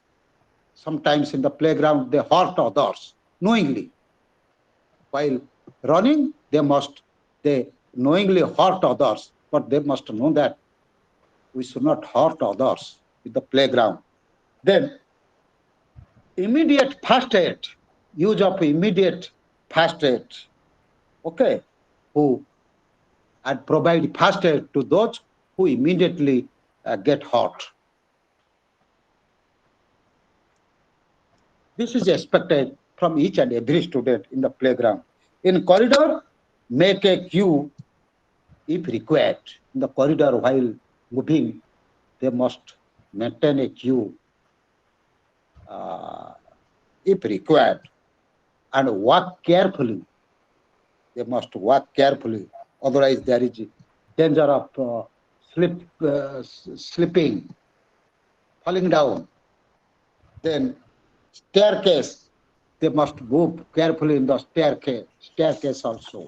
Sometimes in the playground, they hurt others knowingly. While running, they knowingly hurt others, but they must know that we should not hurt others in the playground. Then immediate first aid, use of immediate first aid, okay, who and provide first aid to those who immediately get hurt. This is expected from each and every student in the playground. In corridor, make a queue if required. In the corridor, while moving, they must maintain a queue if required, and walk carefully. They must walk carefully. Otherwise, there is danger of slipping, falling down. Then staircase, they must move carefully in the staircase also.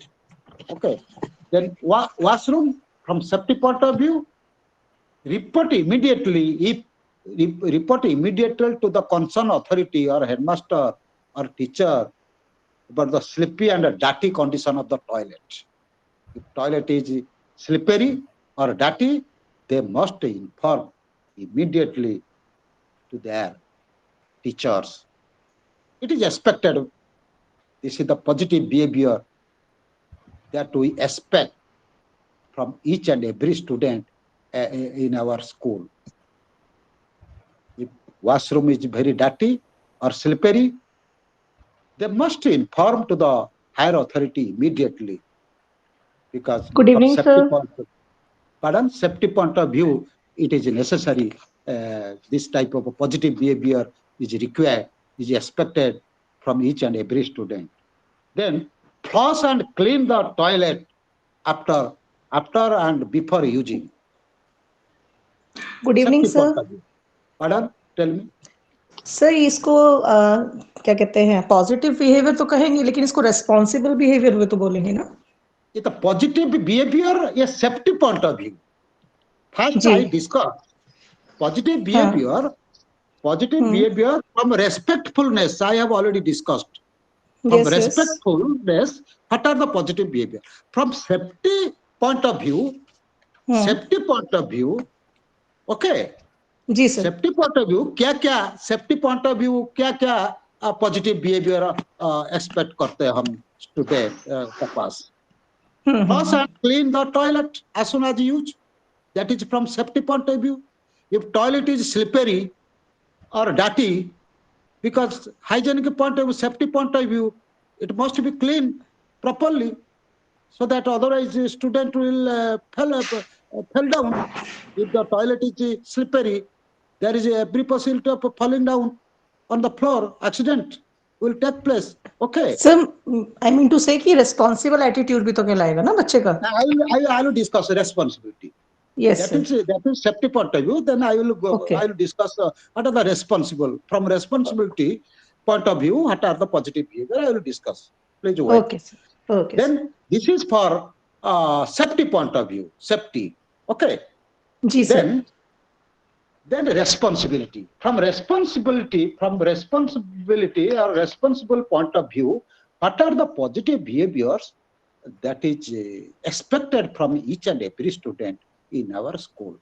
Okay. Then washroom, from safety point of view, report immediately to the concerned authority or headmaster or teacher about the slippery and dirty condition of the toilet. If toilet is slippery or dirty, they must inform immediately to their teachers. It is expected. This is the positive behavior that we expect from each and every student in our school. If washroom is very dirty or slippery, they must inform to the higher authority immediately, because Good evening, sir. Safety point of view, it is necessary. This type of a positive behavior is required, is expected from each and every student. Then flush and clean the toilet after and before using. Good evening, sir. Pardon, tell me. Sir इसको क्या कहते हैं, positive behaviour तो कहेंगे, लेकिन इसको responsible behaviour भी तो बोलेंगे ना? It's a positive behavior, a safety point of view. First, I discussed positive behavior. Positive behavior from respectfulness, I have already discussed. From respectfulness, what are the positive behavior? From safety point of view, okay. जी sir. Safety point of view, क्या positive behavior expect करते हैं हम student के पास? Flush and clean the toilet as soon as you use. That is from safety point of view. If toilet is slippery or dirty, because hygienic point of view, safety point of view, it must be cleaned properly, so that otherwise the student will fall down. If the toilet is slippery, there is every possibility of falling down on the floor. Accident will take place. Okay. Sir, I mean to say कि responsible attitude भी तो कहलाएगा ना बच्चे का? I will discuss responsibility. Yes, that is safety point of view. Then I will go. Okay. I will discuss what are the responsible from responsibility point of view. What are the positive behavior? I will discuss. Please wait. Okay, sir. Okay. Then this is for safety point of view. Safety. Okay. Ji sir. Then responsibility. From responsibility or responsible point of view, what are the positive behaviors that is expected from each and every student in our school?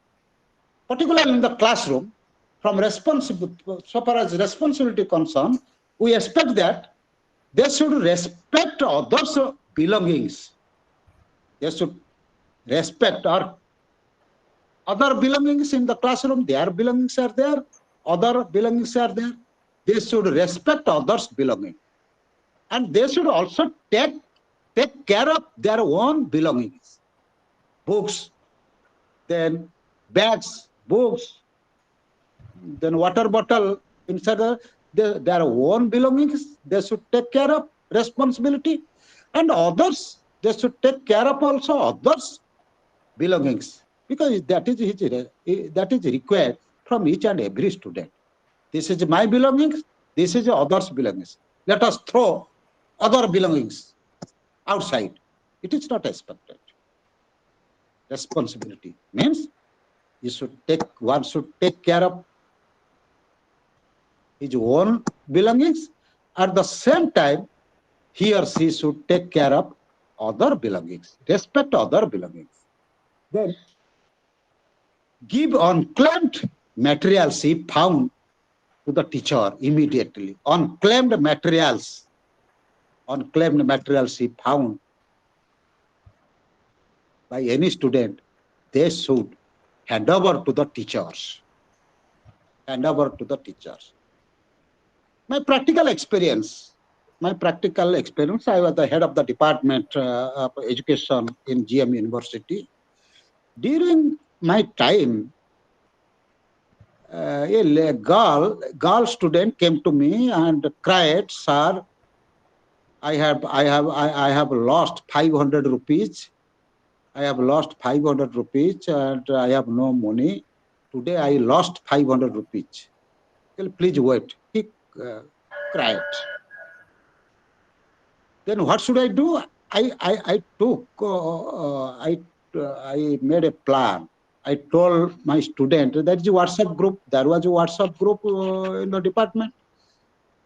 Particularly in the classroom, from so far as responsibility concerned, we expect that they should respect others' belongings. They should respect other belongings in the classroom. Their belongings are there, other belongings are there. They should respect others' belongings. And they should also take care of their own belongings. Books, then bags, books, then water bottle, inside their own belongings, they should take care of responsibility. And others, they should take care of also others' belongings. Because that is required from each and every student. This is my belongings, this is others' belongings. Let us throw other belongings outside. It is not expected. Responsibility means one should take care of his own belongings. At the same time, he or she should take care of other belongings, respect other belongings. Then give unclaimed materials he found to the teacher immediately. Unclaimed materials he found by any student, they should hand over to the teachers. Hand over to the teachers. My practical experience, I was the head of the department of education in GM University. During my time, a girl student came to me and cried, "Sir, I have lost 500 rupees. I have lost 500 rupees and I have no money. Today I lost 500 rupees. Well, please wait." He cried. Then what should I do? I made a plan. I told my student that is a WhatsApp group. There was a WhatsApp group in the department.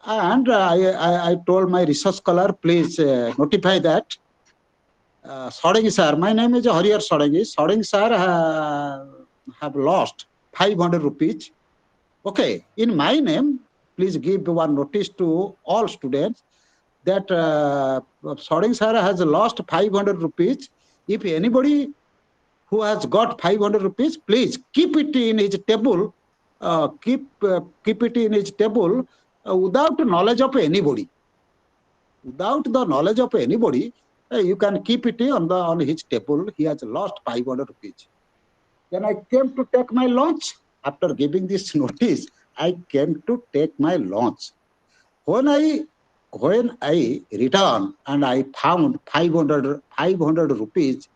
And I told my research scholar, please notify that. Sodangi sir, my name is Hariyar Sodangi. Sodangi sir have lost 500 rupees. Okay, in my name, please give one notice to all students that Sodangi sir has lost 500 rupees. If anybody who has got 500 rupees, please keep it in his table. Keep it in his table without knowledge of anybody. Without the knowledge of anybody, you can keep it on his table. He has lost 500 rupees. Then I came to take my lunch. After giving this notice, I came to take my lunch. When I returned and I found 500 rupees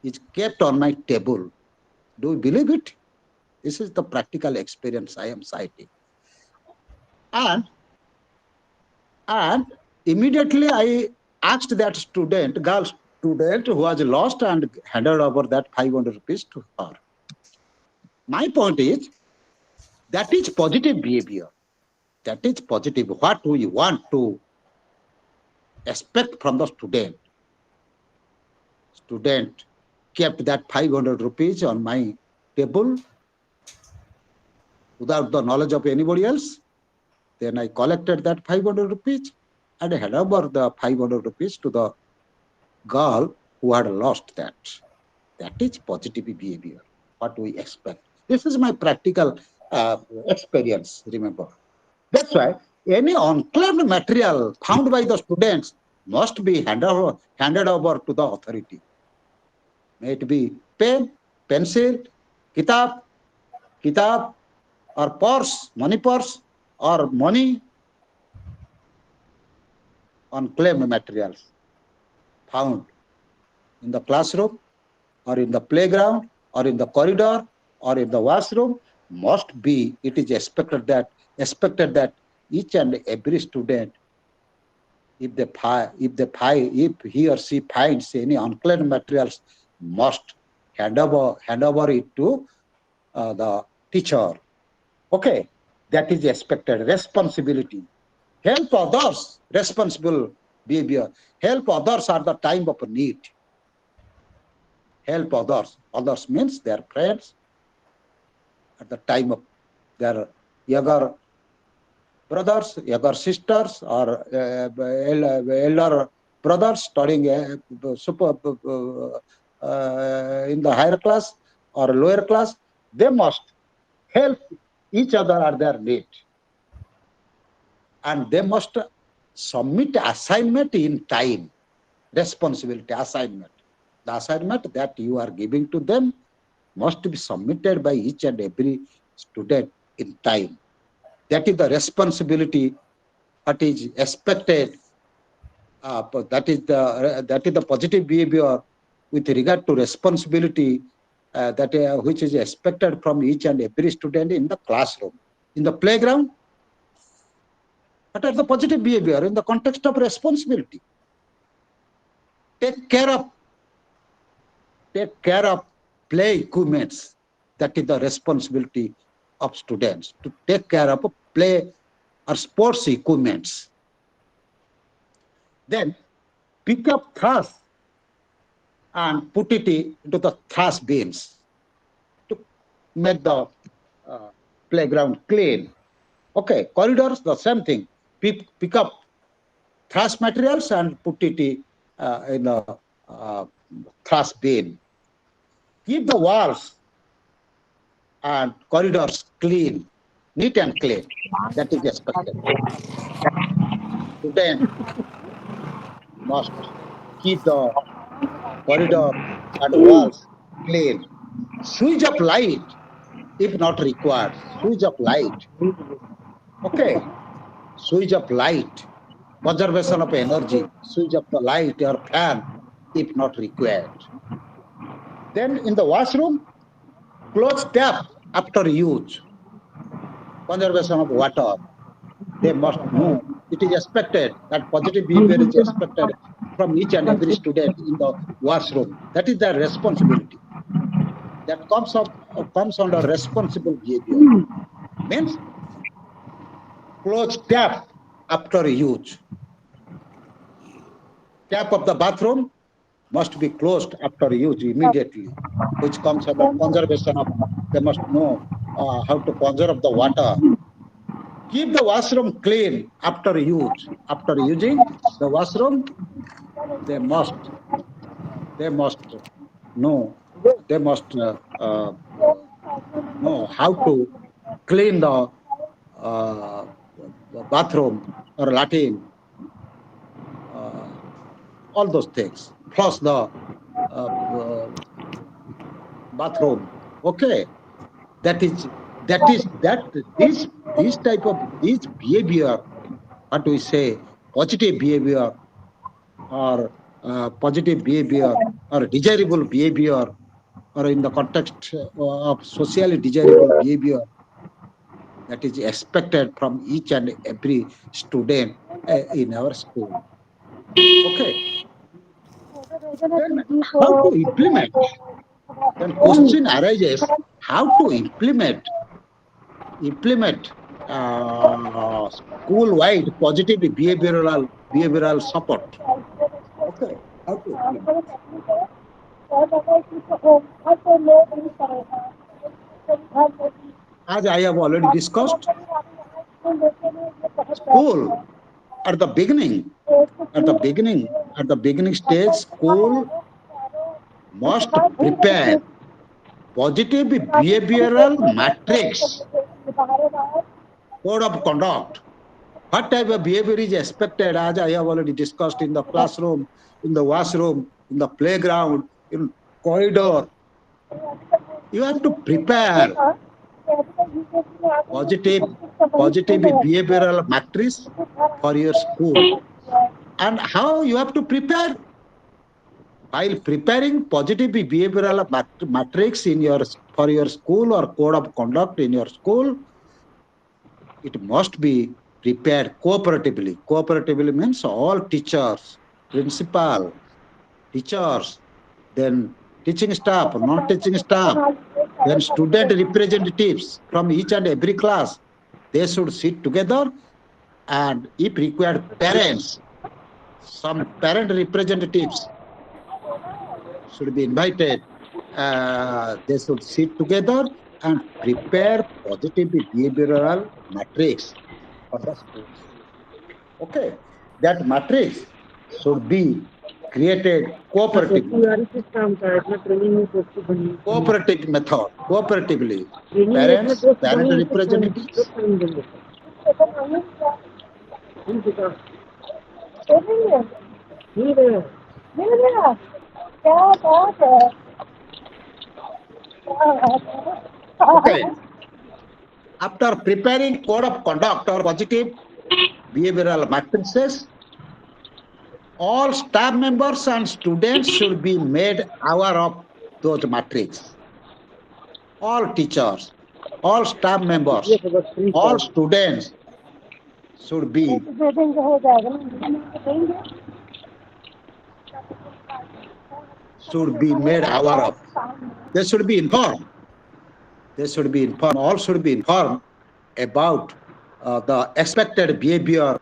is kept on my table. Do you believe it? This is the practical experience I am citing. And immediately I asked that student, girl student who was lost, and handed over that 500 rupees to her. My point is, that is positive behavior. That is positive. What we want to expect from the student. Student kept that 500 rupees on my table without the knowledge of anybody else. Then I collected that 500 rupees and handed over the 500 rupees to the girl who had lost that. That is positive behavior, what we expect. This is my practical experience, remember. That's why any unclaimed material found by the students must be handed over to the authority. May it be pen, pencil, kitab, or purse, or money. Unclaimed materials found in the classroom or in the playground or in the corridor or in the washroom must be, it is expected that each and every student, if he or she finds any unclaimed materials, must hand over it to the teacher. Okay, that is expected. Responsibility. Help others, responsible behavior. Help others at the time of need. Help others. Others means their friends at the time of their younger brothers, younger sisters, or elder brothers studying in the higher class or lower class. They must help each other at their need. And they must submit assignment in time. Responsibility, assignment. The assignment that you are giving to them must be submitted by each and every student in time. That is the responsibility that is expected. That is the positive behavior with regard to responsibility which is expected from each and every student in the classroom. In the playground, what are the positive behavior in the context of responsibility? Take care of play equipments. That is the responsibility of students, to take care of play or sports equipments. Then pick up trash and put it into the trash bins to make the playground clean. Okay, corridors, the same thing. Pick up trash materials and put it in the trash bin. Keep the walls and corridors clean, neat and clean. That is expected. Students must keep the corridor and walls clean. Switch up light if not required. Switch up light. Okay. Switch up light. Conservation of energy. Switch up the light or fan if not required. Then in the washroom, close tap after use. Conservation of water. They must know. It is expected that positive behavior is expected from each and every student in the washroom. That is their responsibility. That comes under responsible behavior. Means close tap after use. Tap of the bathroom must be closed after use immediately, which comes under conservation of, they must know how to conserve the water. Keep the washroom clean after use. After using the washroom, they must know how to clean the bathroom or latrine, all those things. Plus the bathroom. Okay, this behavior, what we say, positive behavior or desirable behavior, or in the context of socially desirable behavior, that is expected from each and every student in our school. Okay. Then how to implement? Then question arises: how to implement school-wide positive behavioral support? Okay, how to implement? As I have already discussed, school at the beginning stage, school must prepare positive behavioral matrix, code of conduct. What type of behavior is expected, as I have already discussed, in the classroom, in the washroom, in the playground, in corridor. You have to prepare positive behavioral matrix for your school. And how you have to prepare? While preparing positive behavioral matrix for your school or code of conduct in your school, it must be prepared cooperatively. Cooperatively means all teachers, principal, teachers, then teaching staff, non-teaching staff, then student representatives from each and every class. They should sit together, and if required, parents, some parent representatives should be invited. They should sit together and prepare positive behavioral matrix for the schools. Okay, that matrix should be created cooperatively. Cooperative method, cooperatively. Parents, parent representatives. Okay. After preparing code of conduct or positive behavioral matrices, all staff members and students should be made aware of those matrices. All teachers, all staff members, all students should be made aware of. They should be informed. All should be informed about the expected behavior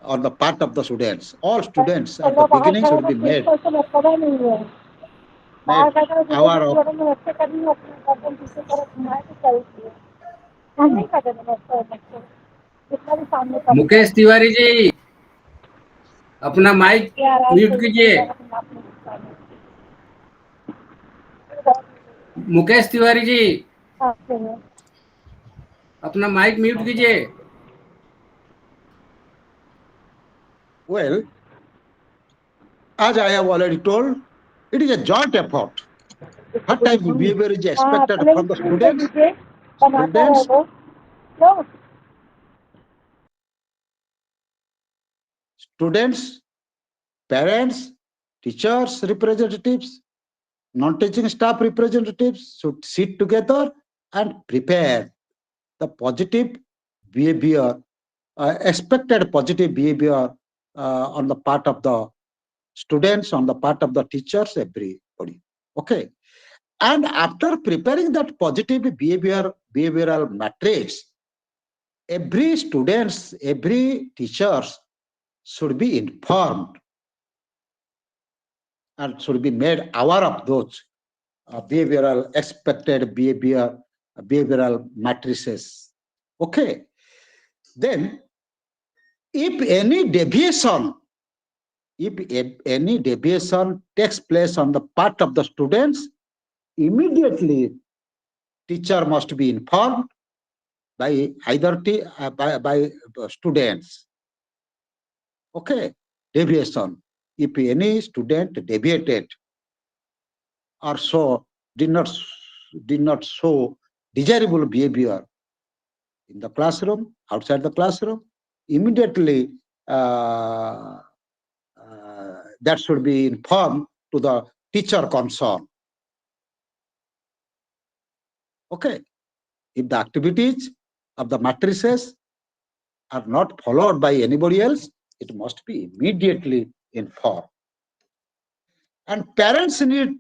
on the part of the students. All students at the beginning should be made aware of Mukesh Tiwari ji अपना mic mute कीजिए। मुकेश तिवारी जी अपना mic mute कीजिए। Well, as I have already told, it is a joint effort. What type of behavior is expected from the students? Students, parents, teachers, representatives, non-teaching staff representatives should sit together and prepare the positive behavior, expected positive behavior on the part of the students, on the part of the teachers, everybody. Okay. And after preparing that positive behavioral matrix, every students, every teachers should be informed and should be made aware of those expected behavioral matrices. Okay. Then, if any deviation takes place on the part of the students, immediately teacher must be informed by either by students. Okay, deviation. If any student deviated or did not show desirable behavior in the classroom, outside the classroom, immediately that should be informed to the teacher concerned. Okay, if the activities of the matrices are not followed by anybody else, it must be immediately informed. And parents need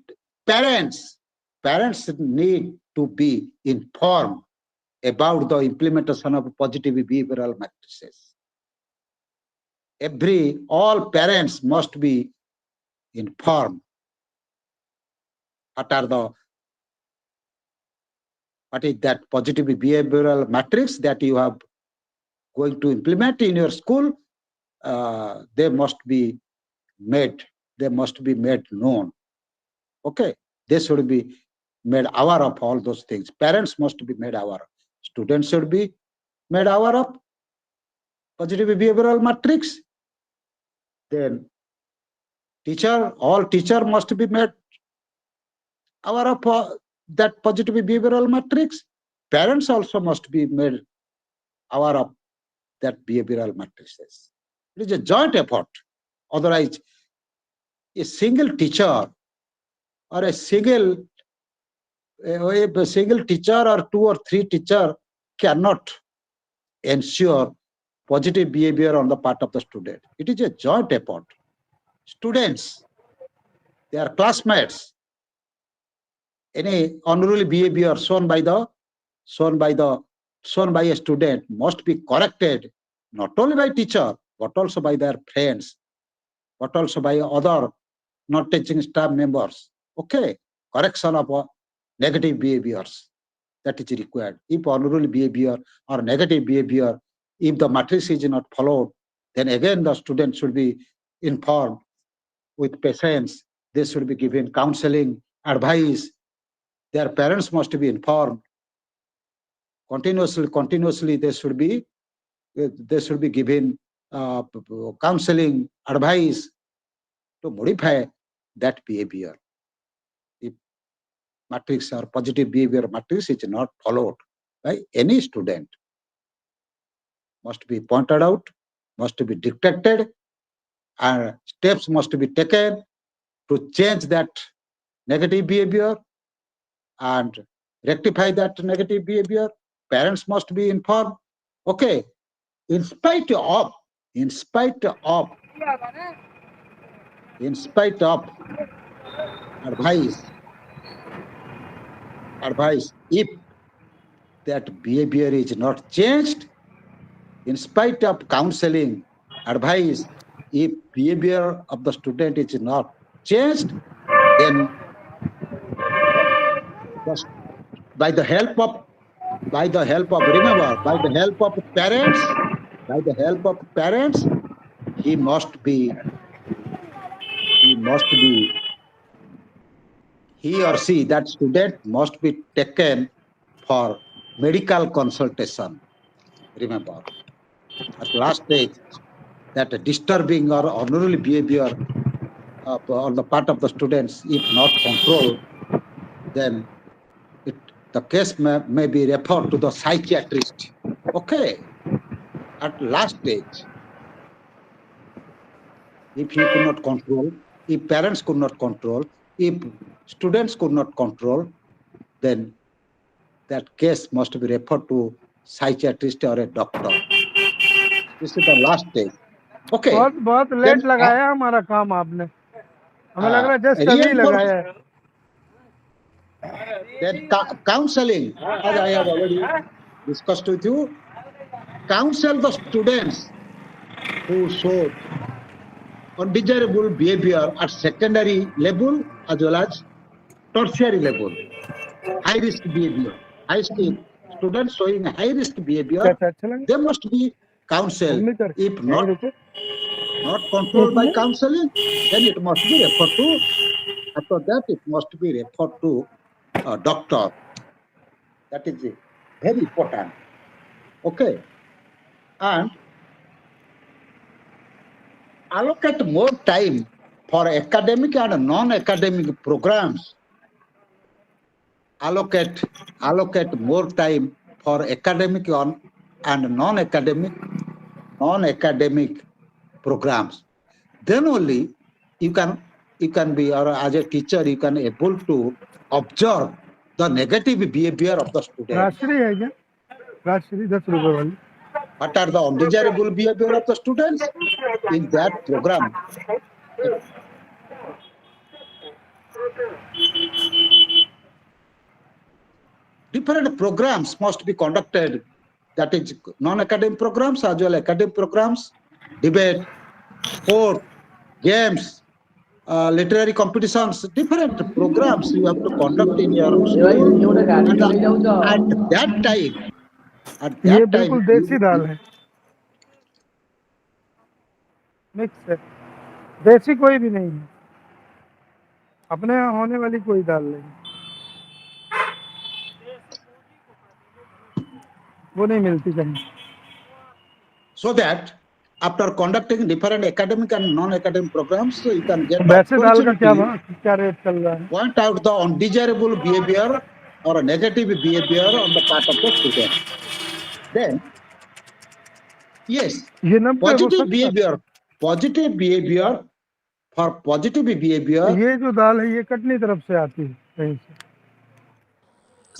to be informed about the implementation of positive behavioral matrices. All parents must be informed what is that positive behavioral matrix that you have going to implement in your school. They must be made known. Okay, they should be made aware of all those things. Parents must be made aware. Students should be made aware of positive behavioral matrix. Then all teacher must be made aware of that positive behavioral matrix. Parents also must be made aware of that behavioral matrices. It is a joint effort. Otherwise, a single teacher or a single teacher or 2 or 3 teacher cannot ensure positive behavior on the part of the student. It is a joint effort. Students, their classmates, any unruly behavior shown by a student must be corrected not only by teacher but also by their friends, but also by other non-teaching staff members. Okay, correction of negative behaviors that is required. If unruly behavior or negative behavior, if the matrix is not followed, then again the student should be informed with patience. They should be given counseling, advice. Their parents must be informed continuously. They should be given counseling, advice to modify that behavior. If matrix or positive behavior matrix is not followed by any student, must be pointed out, must be detected, and steps must be taken to change that negative behavior and rectify that negative behavior. Parents must be informed. Okay, in spite of advice, if that behavior is not changed, in spite of counseling, advice, if behavior of the student is not changed, then just by the help of remember, by the help of parents, he must be he or she, that student must be taken for medical consultation. Remember, at last stage, that disturbing or unruly behavior on the part of the students, if not controlled, then the case may be referred to the psychiatrist. Okay, at last stage, if he could not control, if parents could not control, if students could not control, then that case must be referred to psychiatrist or a doctor. This is the last stage. Okay. बहुत बहुत late लगाया हमारा काम आपने, हमें लग रहा है जस्ट अभी लगाया है. Then counseling, as I have already discussed with you, counsel the students who show undesirable behavior at secondary level as well as tertiary level. High risk behavior. Students showing high risk behavior, they must be counseled. If not controlled by counseling, then it must be referred to, after that it must be referred to a doctor. That is very important. Okay. And allocate more time for academic and non-academic programs. Allocate more time for academic and non-academic programs. Then only you can be, or as a teacher, you can able to observe the negative behavior of the student. Rajshree है क्या? राजश्री 10 रुपए वाली. What are the undesirable behavior of the students in that program? Different programs must be conducted, that is non-academic programs as well as academic programs, debate, sport, games, literary competitions, different programs you have to conduct in your school. At that time, ये बिल्कुल देसी दाल है, mix है, देसी कोई भी नहीं है, अपने यहाँ होने वाली कोई दाल नहीं, वो नहीं मिलती कहीं. So that after conducting different academic and non-academic programs, so you can get वैसे दाल का क्या रेट चल रहा है? Point out the undesirable behavior or a negative behavior on the part of the student. Then, yes, positive behavior for positive behavior. ये जो दाल है ये कटनी तरफ से आती है कहीं से.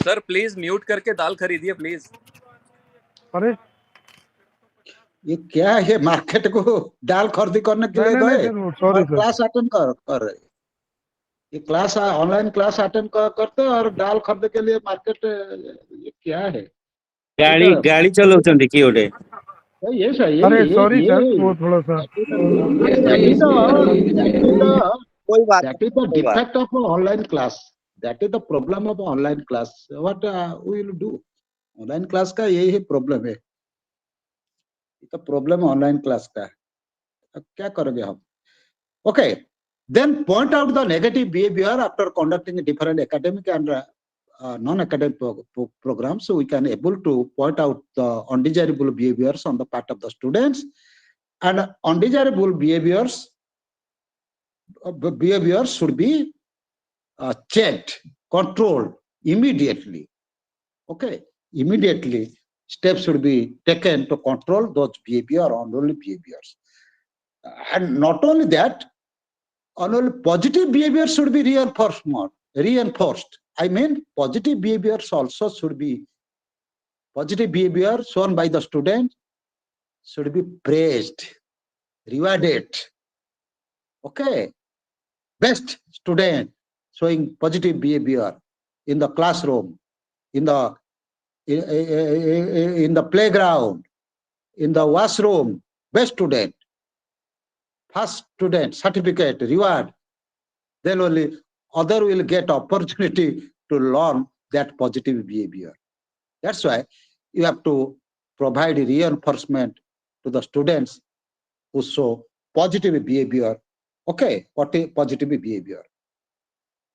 सर प्लीज म्यूट करके दाल खरीदिए प्लीज. अरे ये क्या है, मार्केट को दाल खरीदी करने के लिए गए और क्लास अटेंड कर रहे. ये क्लास ऑनलाइन क्लास अटेंड करते और दाल खरीदने के लिए मार्केट, ये क्या है? गाड़ी चलाउछन्ती कि ओटे. ये सही. अरे सॉरी सर, वो थोड़ा सा कोई बात. That is the defect of online class. That is the problem of online class. What we will do? Online class का यही है प्रॉब्लम है. तो प्रॉब्लम ऑनलाइन क्लास का है, अब क्या करोगे हम? Okay, then point out the negative behavior after conducting different academic and non-academic programs, so we can able to point out the undesirable behaviors on the part of the students, and undesirable behaviors should be checked, controlled immediately. Okay, immediately steps should be taken to control those behavior, unruly behaviors. And not only that, only positive behavior should be reinforced. I mean, positive behaviors also should be, positive behavior shown by the student should be praised, rewarded. Okay, best student showing positive behavior in the classroom, in the playground, in the washroom, best student, first student, certificate, reward, then only other will get opportunity to learn that positive behavior. That's why you have to provide reinforcement to the students who show positive behavior. Okay, what is positive behavior?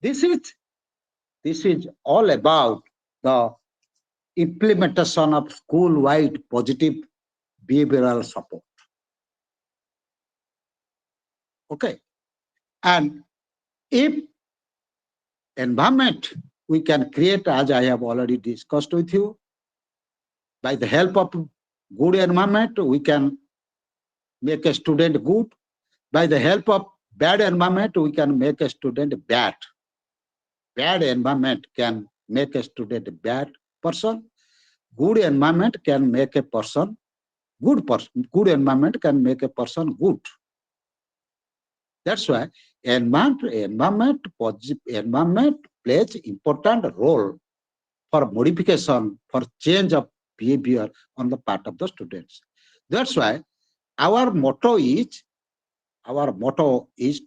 This is all about the implementation of school-wide positive behavioral support. Okay, and if environment we can create, as I have already discussed with you, by the help of good environment, we can make a student good. By the help of bad environment, we can make a student bad. Bad environment can make a student a bad person. Good environment can make a person good person. Good environment can make a person good. That's why environment plays important role for modification, for change of behavior on the part of the students. That's why our motto is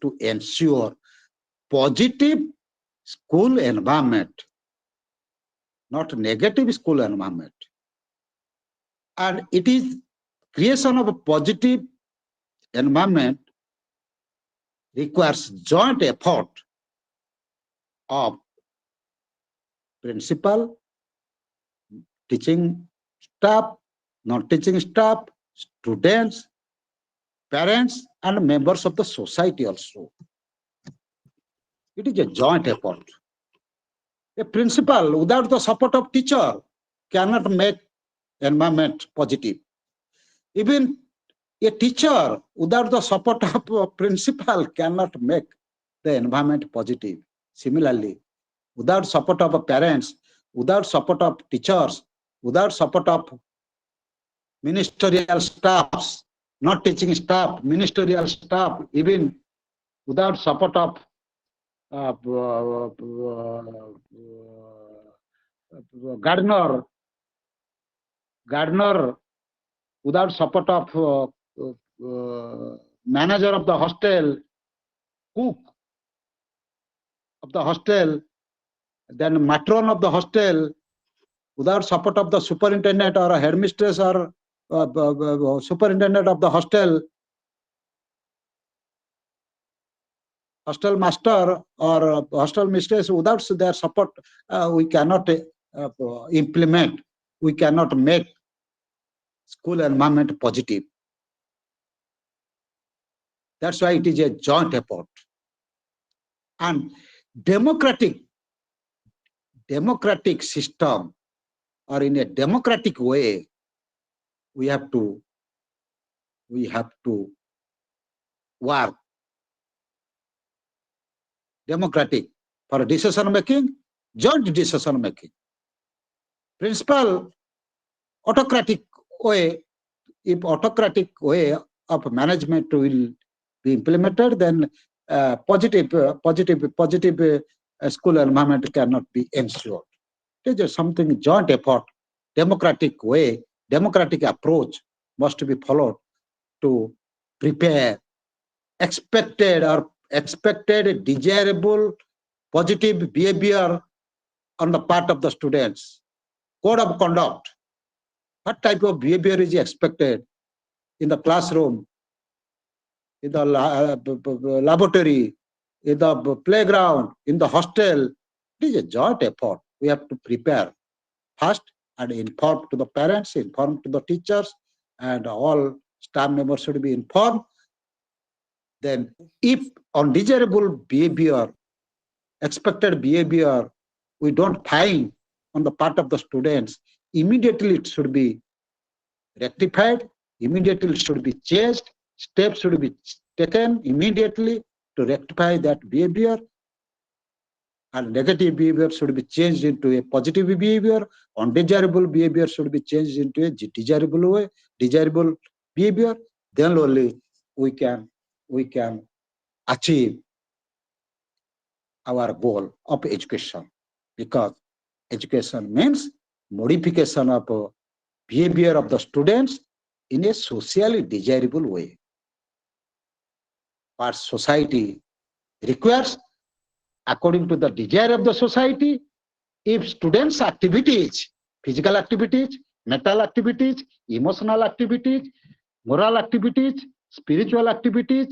to ensure positive school environment, not negative school environment. And it is creation of a positive environment requires joint effort of principal, teaching staff, non-teaching staff, students, parents, and members of the society also. It is a joint effort. A principal without the support of teacher cannot make environment positive. Even a teacher without the support of a principal cannot make the environment positive. Similarly, without support of parents, without support of teachers, without support of ministerial staffs, not teaching staff, ministerial staff, even without support of gardener, without support of manager of the hostel, cook of the hostel, then matron of the hostel, without support of the superintendent or a headmistress or superintendent of the hostel master or hostel mistress, without their support, we cannot implement, we cannot make school environment positive. That's why it is a joint effort. And democratic system, or in a democratic way, we have to work democratic for decision making, joint decision making. Principal autocratic way, if autocratic way of management will be implemented, then positive school environment cannot be ensured. It is something joint effort, democratic way, democratic approach must be followed to prepare expected desirable positive behavior on the part of the students. Code of conduct. What type of behavior is expected in the classroom, in the laboratory, in the playground, in the hostel? It is a joint effort. We have to prepare first and inform to the parents, inform to the teachers, and all staff members should be informed. Then if undesirable behavior, expected behavior, we don't find on the part of the students, immediately it should be rectified, immediately it should be changed, steps should be taken immediately to rectify that behavior, and negative behavior should be changed into a positive behavior, undesirable behavior should be changed into a desirable behavior. Then only we can achieve our goal of education, because education means modification of behavior of the students in a socially desirable way. What society requires according to the desire of the society. If students' activities, physical activities, mental activities, emotional activities, moral activities, spiritual activities,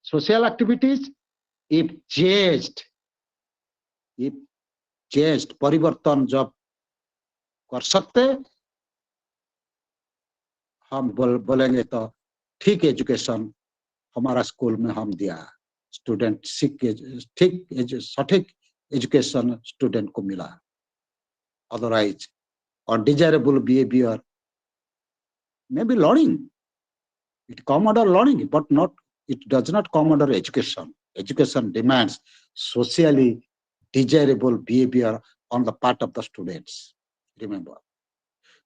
social activities, if changed, परिवर्तन जब कर सकते, हम बोलेंगे तो ठीक education हमारा school में हम दिया, स्टूडेंट ठीक सटीक एजुकेशन स्टूडेंट को मिला. Otherwise, undesirable behavior may be learning. It come under learning, but not. It does not come under education. Education demands socially desirable behavior on the part of the students. Remember.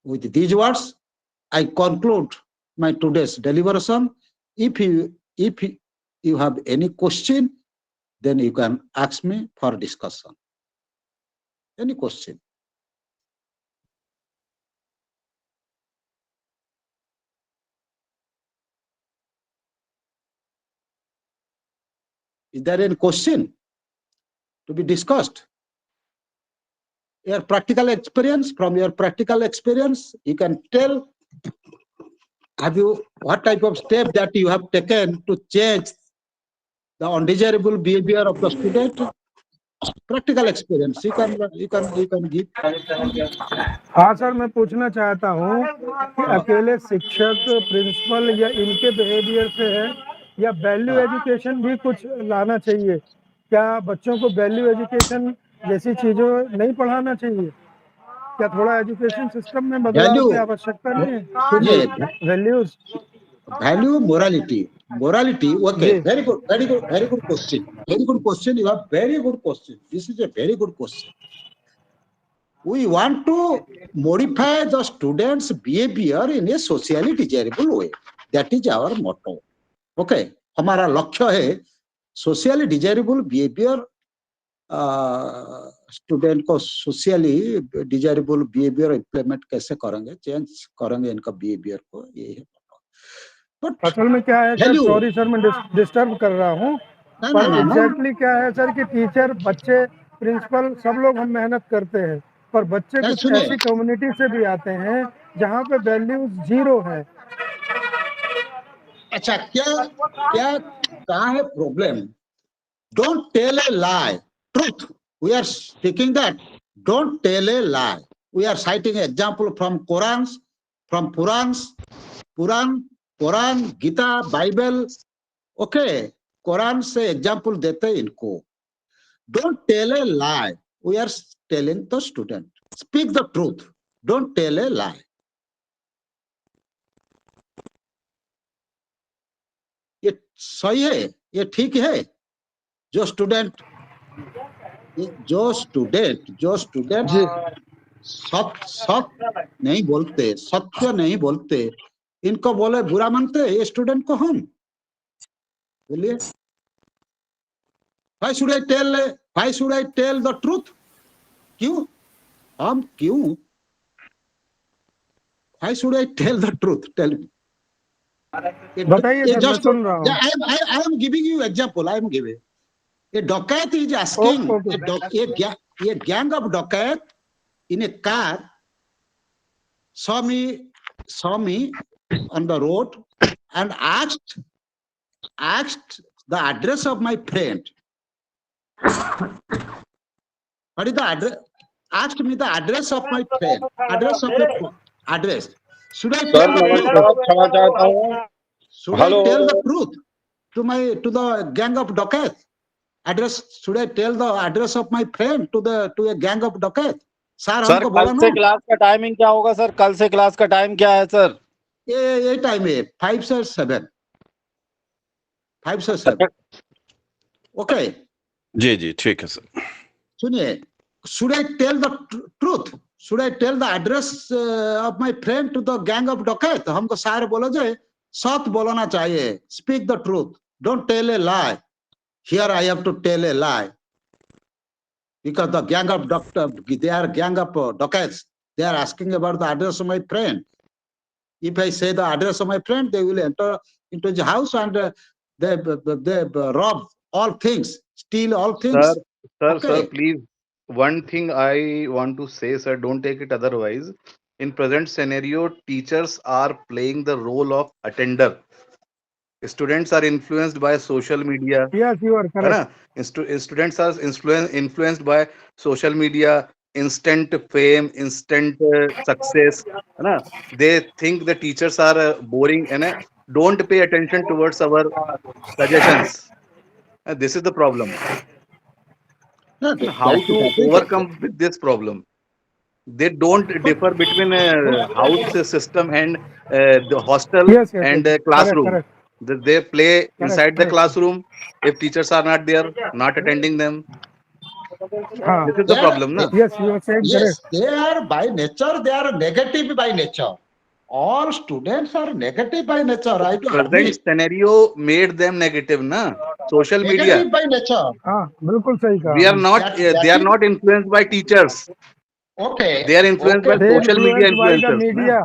With these words, I conclude my today's deliberation. If you have any question, then you can ask me for discussion. Any question? Is there any question to be discussed? Your practical experience, from your practical experience, you can tell what type of step that you have taken to change the undesirable behavior of the student. Practical experience, you can give. हाँ sir, मैं पूछना चाहता हूँ कि अकेले शिक्षक, principal या इनके बिहेवियर से है या वैल्यू एजुकेशन भी कुछ लाना चाहिए? क्या बच्चों को वैल्यू एजुकेशन जैसी चीजों नहीं पढ़ाना चाहिए? क्या थोड़ा एजुकेशन सिस्टम में बदलाव की आवश्यकता नहीं है? Values, value, morality. Okay, very good question. Very good question. You have very good question. This is a very good question. We want to modify the students' behavior in a socially desirable way. That is our motto. Okay, हमारा लक्ष्य है socially desirable behavior. Student को socially desirable behaviour implement कैसे करेंगे, change करेंगे इनका behaviour को, ये है. बट असल में क्या है सर, सॉरी सर मैं डिस्टर्ब कर रहा हूँ, पर एग्जैक्टली क्या है सर कि टीचर, बच्चे, प्रिंसिपल सब लोग हम मेहनत करते हैं, पर बच्चे कुछ ऐसी कम्युनिटी से भी आते हैं जहाँ पे वैल्यूज जीरो है. अच्छा, क्या कहाँ है problem? Don't tell a lie. Truth. We are speaking that. Don't tell a lie. We are citing an example from Quran, Gita, Bible. Okay. Quran से example देते हैं इनको. Don't tell a lie. We are telling the student. Speak the truth. Don't tell a lie. ये सही है, ये ठीक है. जो स्टूडेंट सत्य नहीं बोलते, इनको बोले बुरा मानते, ये स्टूडेंट को हम बोलिए. Why should I tell the truth? क्यों? Why should I tell the truth? Tell me. बताइए सर, मैं सुन रहा हूँ. I am giving you example. I am giving. A dacoit is asking, a gang of dacoit in a car saw me on the road and asked the address of my friend. What is the address? Asked me the address of my friend. Address. Should I tell the truth? Should I tell the truth to the gang of dacoit? Should I tell the address of my friend to a gang of dacoit? Sir कल से class का timing क्या होगा sir? कल से class का time क्या है सर? ये टाइम है 5 से 7. 5 से 7. ओके जी ठीक है सर. सुनिए, should I tell the truth? Should I tell the address of my friend to the gang of dacoit? हमको सारे बोला जाए, सत्य बोलना चाहिए. Speak the truth. Don't tell a lie. Here I have to tell a lie. Because the gang of dacoits, they are asking about the address of my friend. If I say the address of my friend, they will enter into the house and they rob all things, steal all things. Sir, please. One thing I want to say, sir, don't take it otherwise. In present scenario, teachers are playing the role of attender. Students are influenced by social media. Yes, you are है correct. ना? Students are influenced by social media, instant fame, instant success. है ना? They think the teachers are boring and don't pay attention towards our suggestions. This is the problem. No, And how to overcome with this problem? They don't differ between house system and the hostel Yes, yes, and yes. Correct, classroom. correct, They play correct, inside the correct. classroom. If teachers are not there, not attending them, हाँ. this is They the are, problem, na? Yes, you are saying correct. yes, they are by nature, they are negative by nature. All students are negative by nature. I do Present admit. scenario made them negative, na? Social media. Negative by nature. हाँ, बिल्कुल सही कहा We are आपने. not. That They are is not influenced by teachers. okay. They are influenced by Okay. They social media influenced by the influencers, na?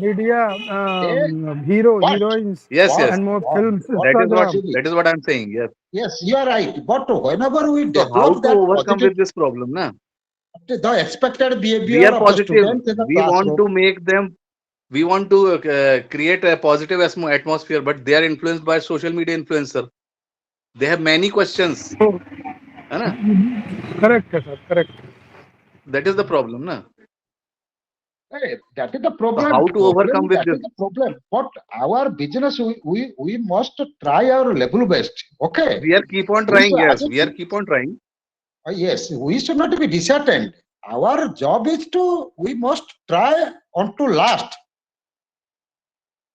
media, They, hero, what? heroines, Yes, yes. and more What? films, What That is what. Instagram. actually? That is what I'm saying. Yes. Yes, you are right. But whenever we So how develop to that overcome positive, with this problem, na? the expected We behavior are of the positive. students in the We want classroom, to make them. We want to create a positive atmosphere, but they are influenced by social media influencer. They have many questions, है ना? Correct, sir. Correct. That is the problem, na? hey, that is the So problem. how to overcome with That this? is the problem. But our business, we must try our level best. Okay. We are keep on We trying. should, Yes, we are keep on trying. yes, we should not be disheartened. Our job is we must try on to last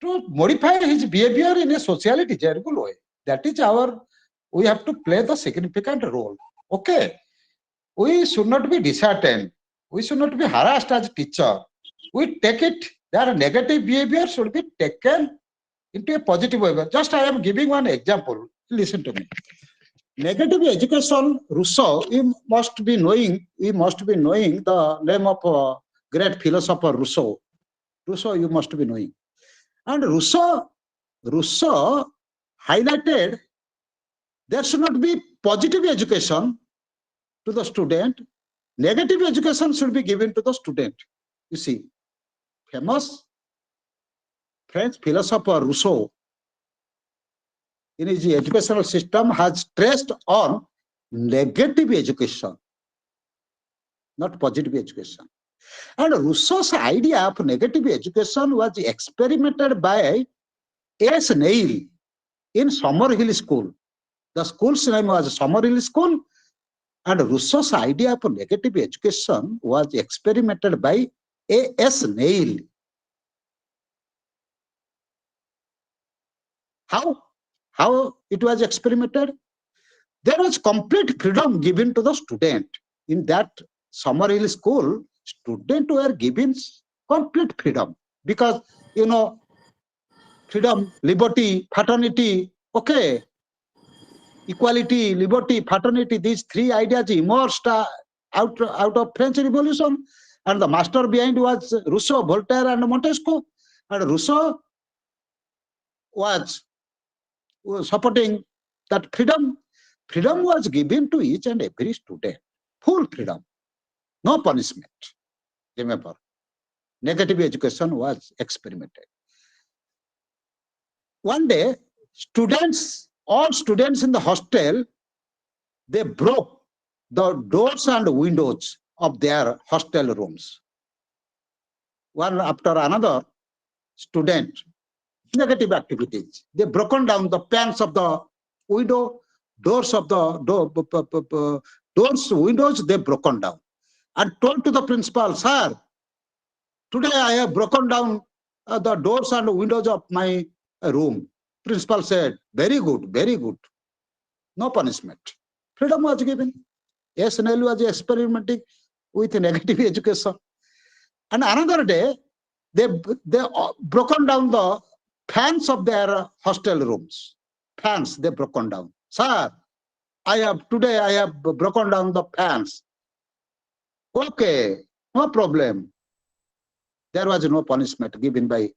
to modify his behavior in a socially desirable way. That is we have to play the significant role. Okay. We should not be disheartened. We should not be harassed as teacher. We take it, their negative behavior should be taken into a positive way. Just I am giving one example. Listen to me. Negative education, Rousseau, we must be knowing the name of great philosopher Rousseau. Rousseau, you must be knowing. And Rousseau highlighted there should not be positive education to the student. Negative education should be given to the student. You see, famous French philosopher Rousseau, in his educational system, has stressed on negative education, not positive education. And Rousseau's idea of negative education was experimented by S. Neil in Summerhill School. The school's name was Summerhill School, and Rousseau's idea of negative education was experimented by A.S. Neil. How it was experimented? There was complete freedom given to the student. In that Summerhill School, students were given complete freedom because, freedom, liberty, fraternity, okay, equality, liberty, fraternity, these three ideas emerged out of French Revolution. And the master behind was Rousseau, Voltaire, and Montesquieu. And Rousseau was supporting that freedom. Freedom was given to each and every student. Full freedom. No punishment. Remember, negative education was experimented. One day, all students in the hostel, they broke the doors and windows of their hostel rooms. One after another, student, negative activities. They broken down the panes of the window, doors of the windows, they broken down. And told to the principal, sir, today I have broken down the doors and windows of my room. Principal said, very good, very good. No punishment. Freedom was given. SNL was experimenting with negative education. And another day, they broken down the fans of their hostel rooms. Fans, they broken down. Sir, today I have broken down the fans. Okay, no problem. There was no punishment given by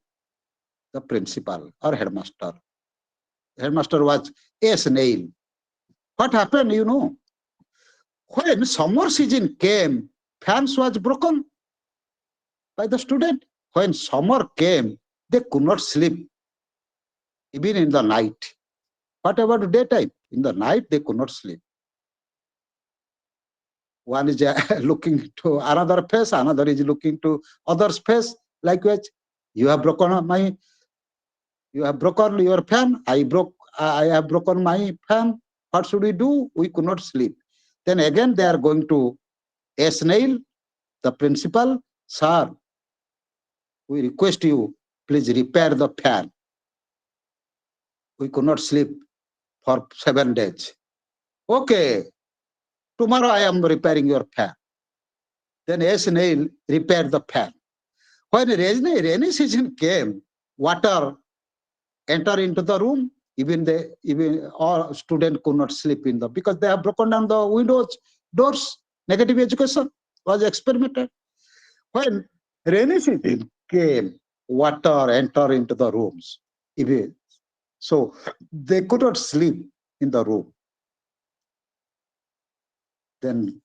the principal or headmaster. Headmaster was S. Nail. What happened, you know? When summer season came, fans was broken by the student. When summer came, they could not sleep, even in the night. What about daytime? In the night, they could not sleep. One is looking to another face, another is looking to other's face. Likewise, you have broken your fan. I have broken my fan. What should we do? We could not sleep. Then again, they are going to Snail, the principal. Sir, we request you, please repair the fan. We could not sleep for 7 days. Okay, tomorrow I am repairing your fan. Then Snail repaired the fan. When rainy season came, water entered into the room. Even all students could not sleep in because they have broken down the windows, doors. Negative education was experimented. When rainy season came, water entered into the rooms. Even so, they could not sleep in the room. Then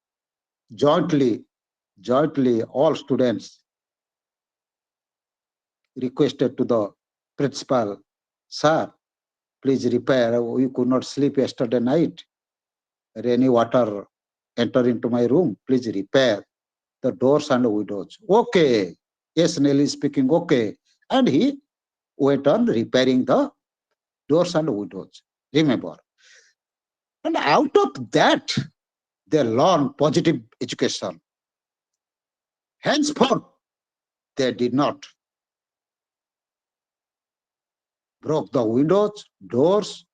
jointly, all students requested to the principal, sir, please repair. We could not sleep yesterday night. Rainy water entered into my room. Please repair the doors and windows. Okay. Yes, Nelly speaking. Okay. And he went on repairing the doors and windows. Remember. And out of that, they learn positive education. Henceforth, they did not broke the windows, doors,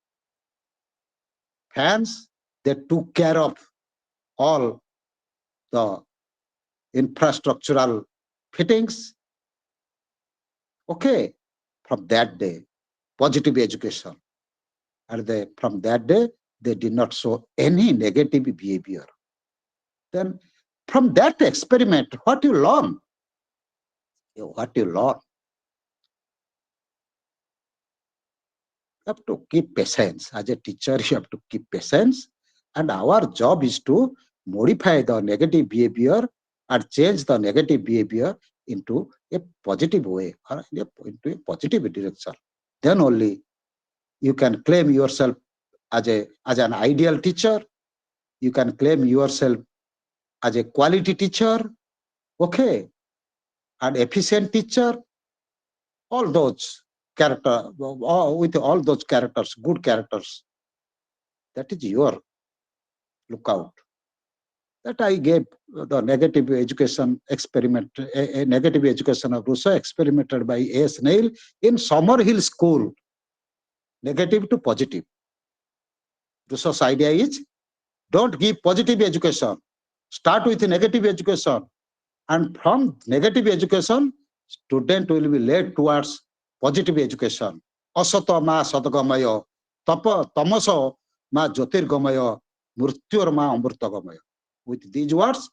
fans. They took care of all the infrastructural fittings. Okay, from that day, positive education. And from that day, they did not show any negative behavior. Then from that experiment, what you learn? What you learn? You have to keep patience. As a teacher, you have to keep patience. And our job is to modify the negative behavior and change the negative behavior into a positive way or into a positive direction. Then only you can claim yourself as an ideal teacher. You can claim yourself as a quality teacher, okay, an efficient teacher. All those character, with all those characters, good characters. That is your lookout. That I gave the negative education experiment, a negative education of Rousseau experimented by A.S. Nail in Summerhill School. Negative to positive. Rousseau's idea is don't give positive education. Start with negative education. And from negative education, student will be led towards positive education. Asata ma sadgamaya, tapa tamaso ma jyotirgamaya, mrityor ma amrtagamaya. With these words,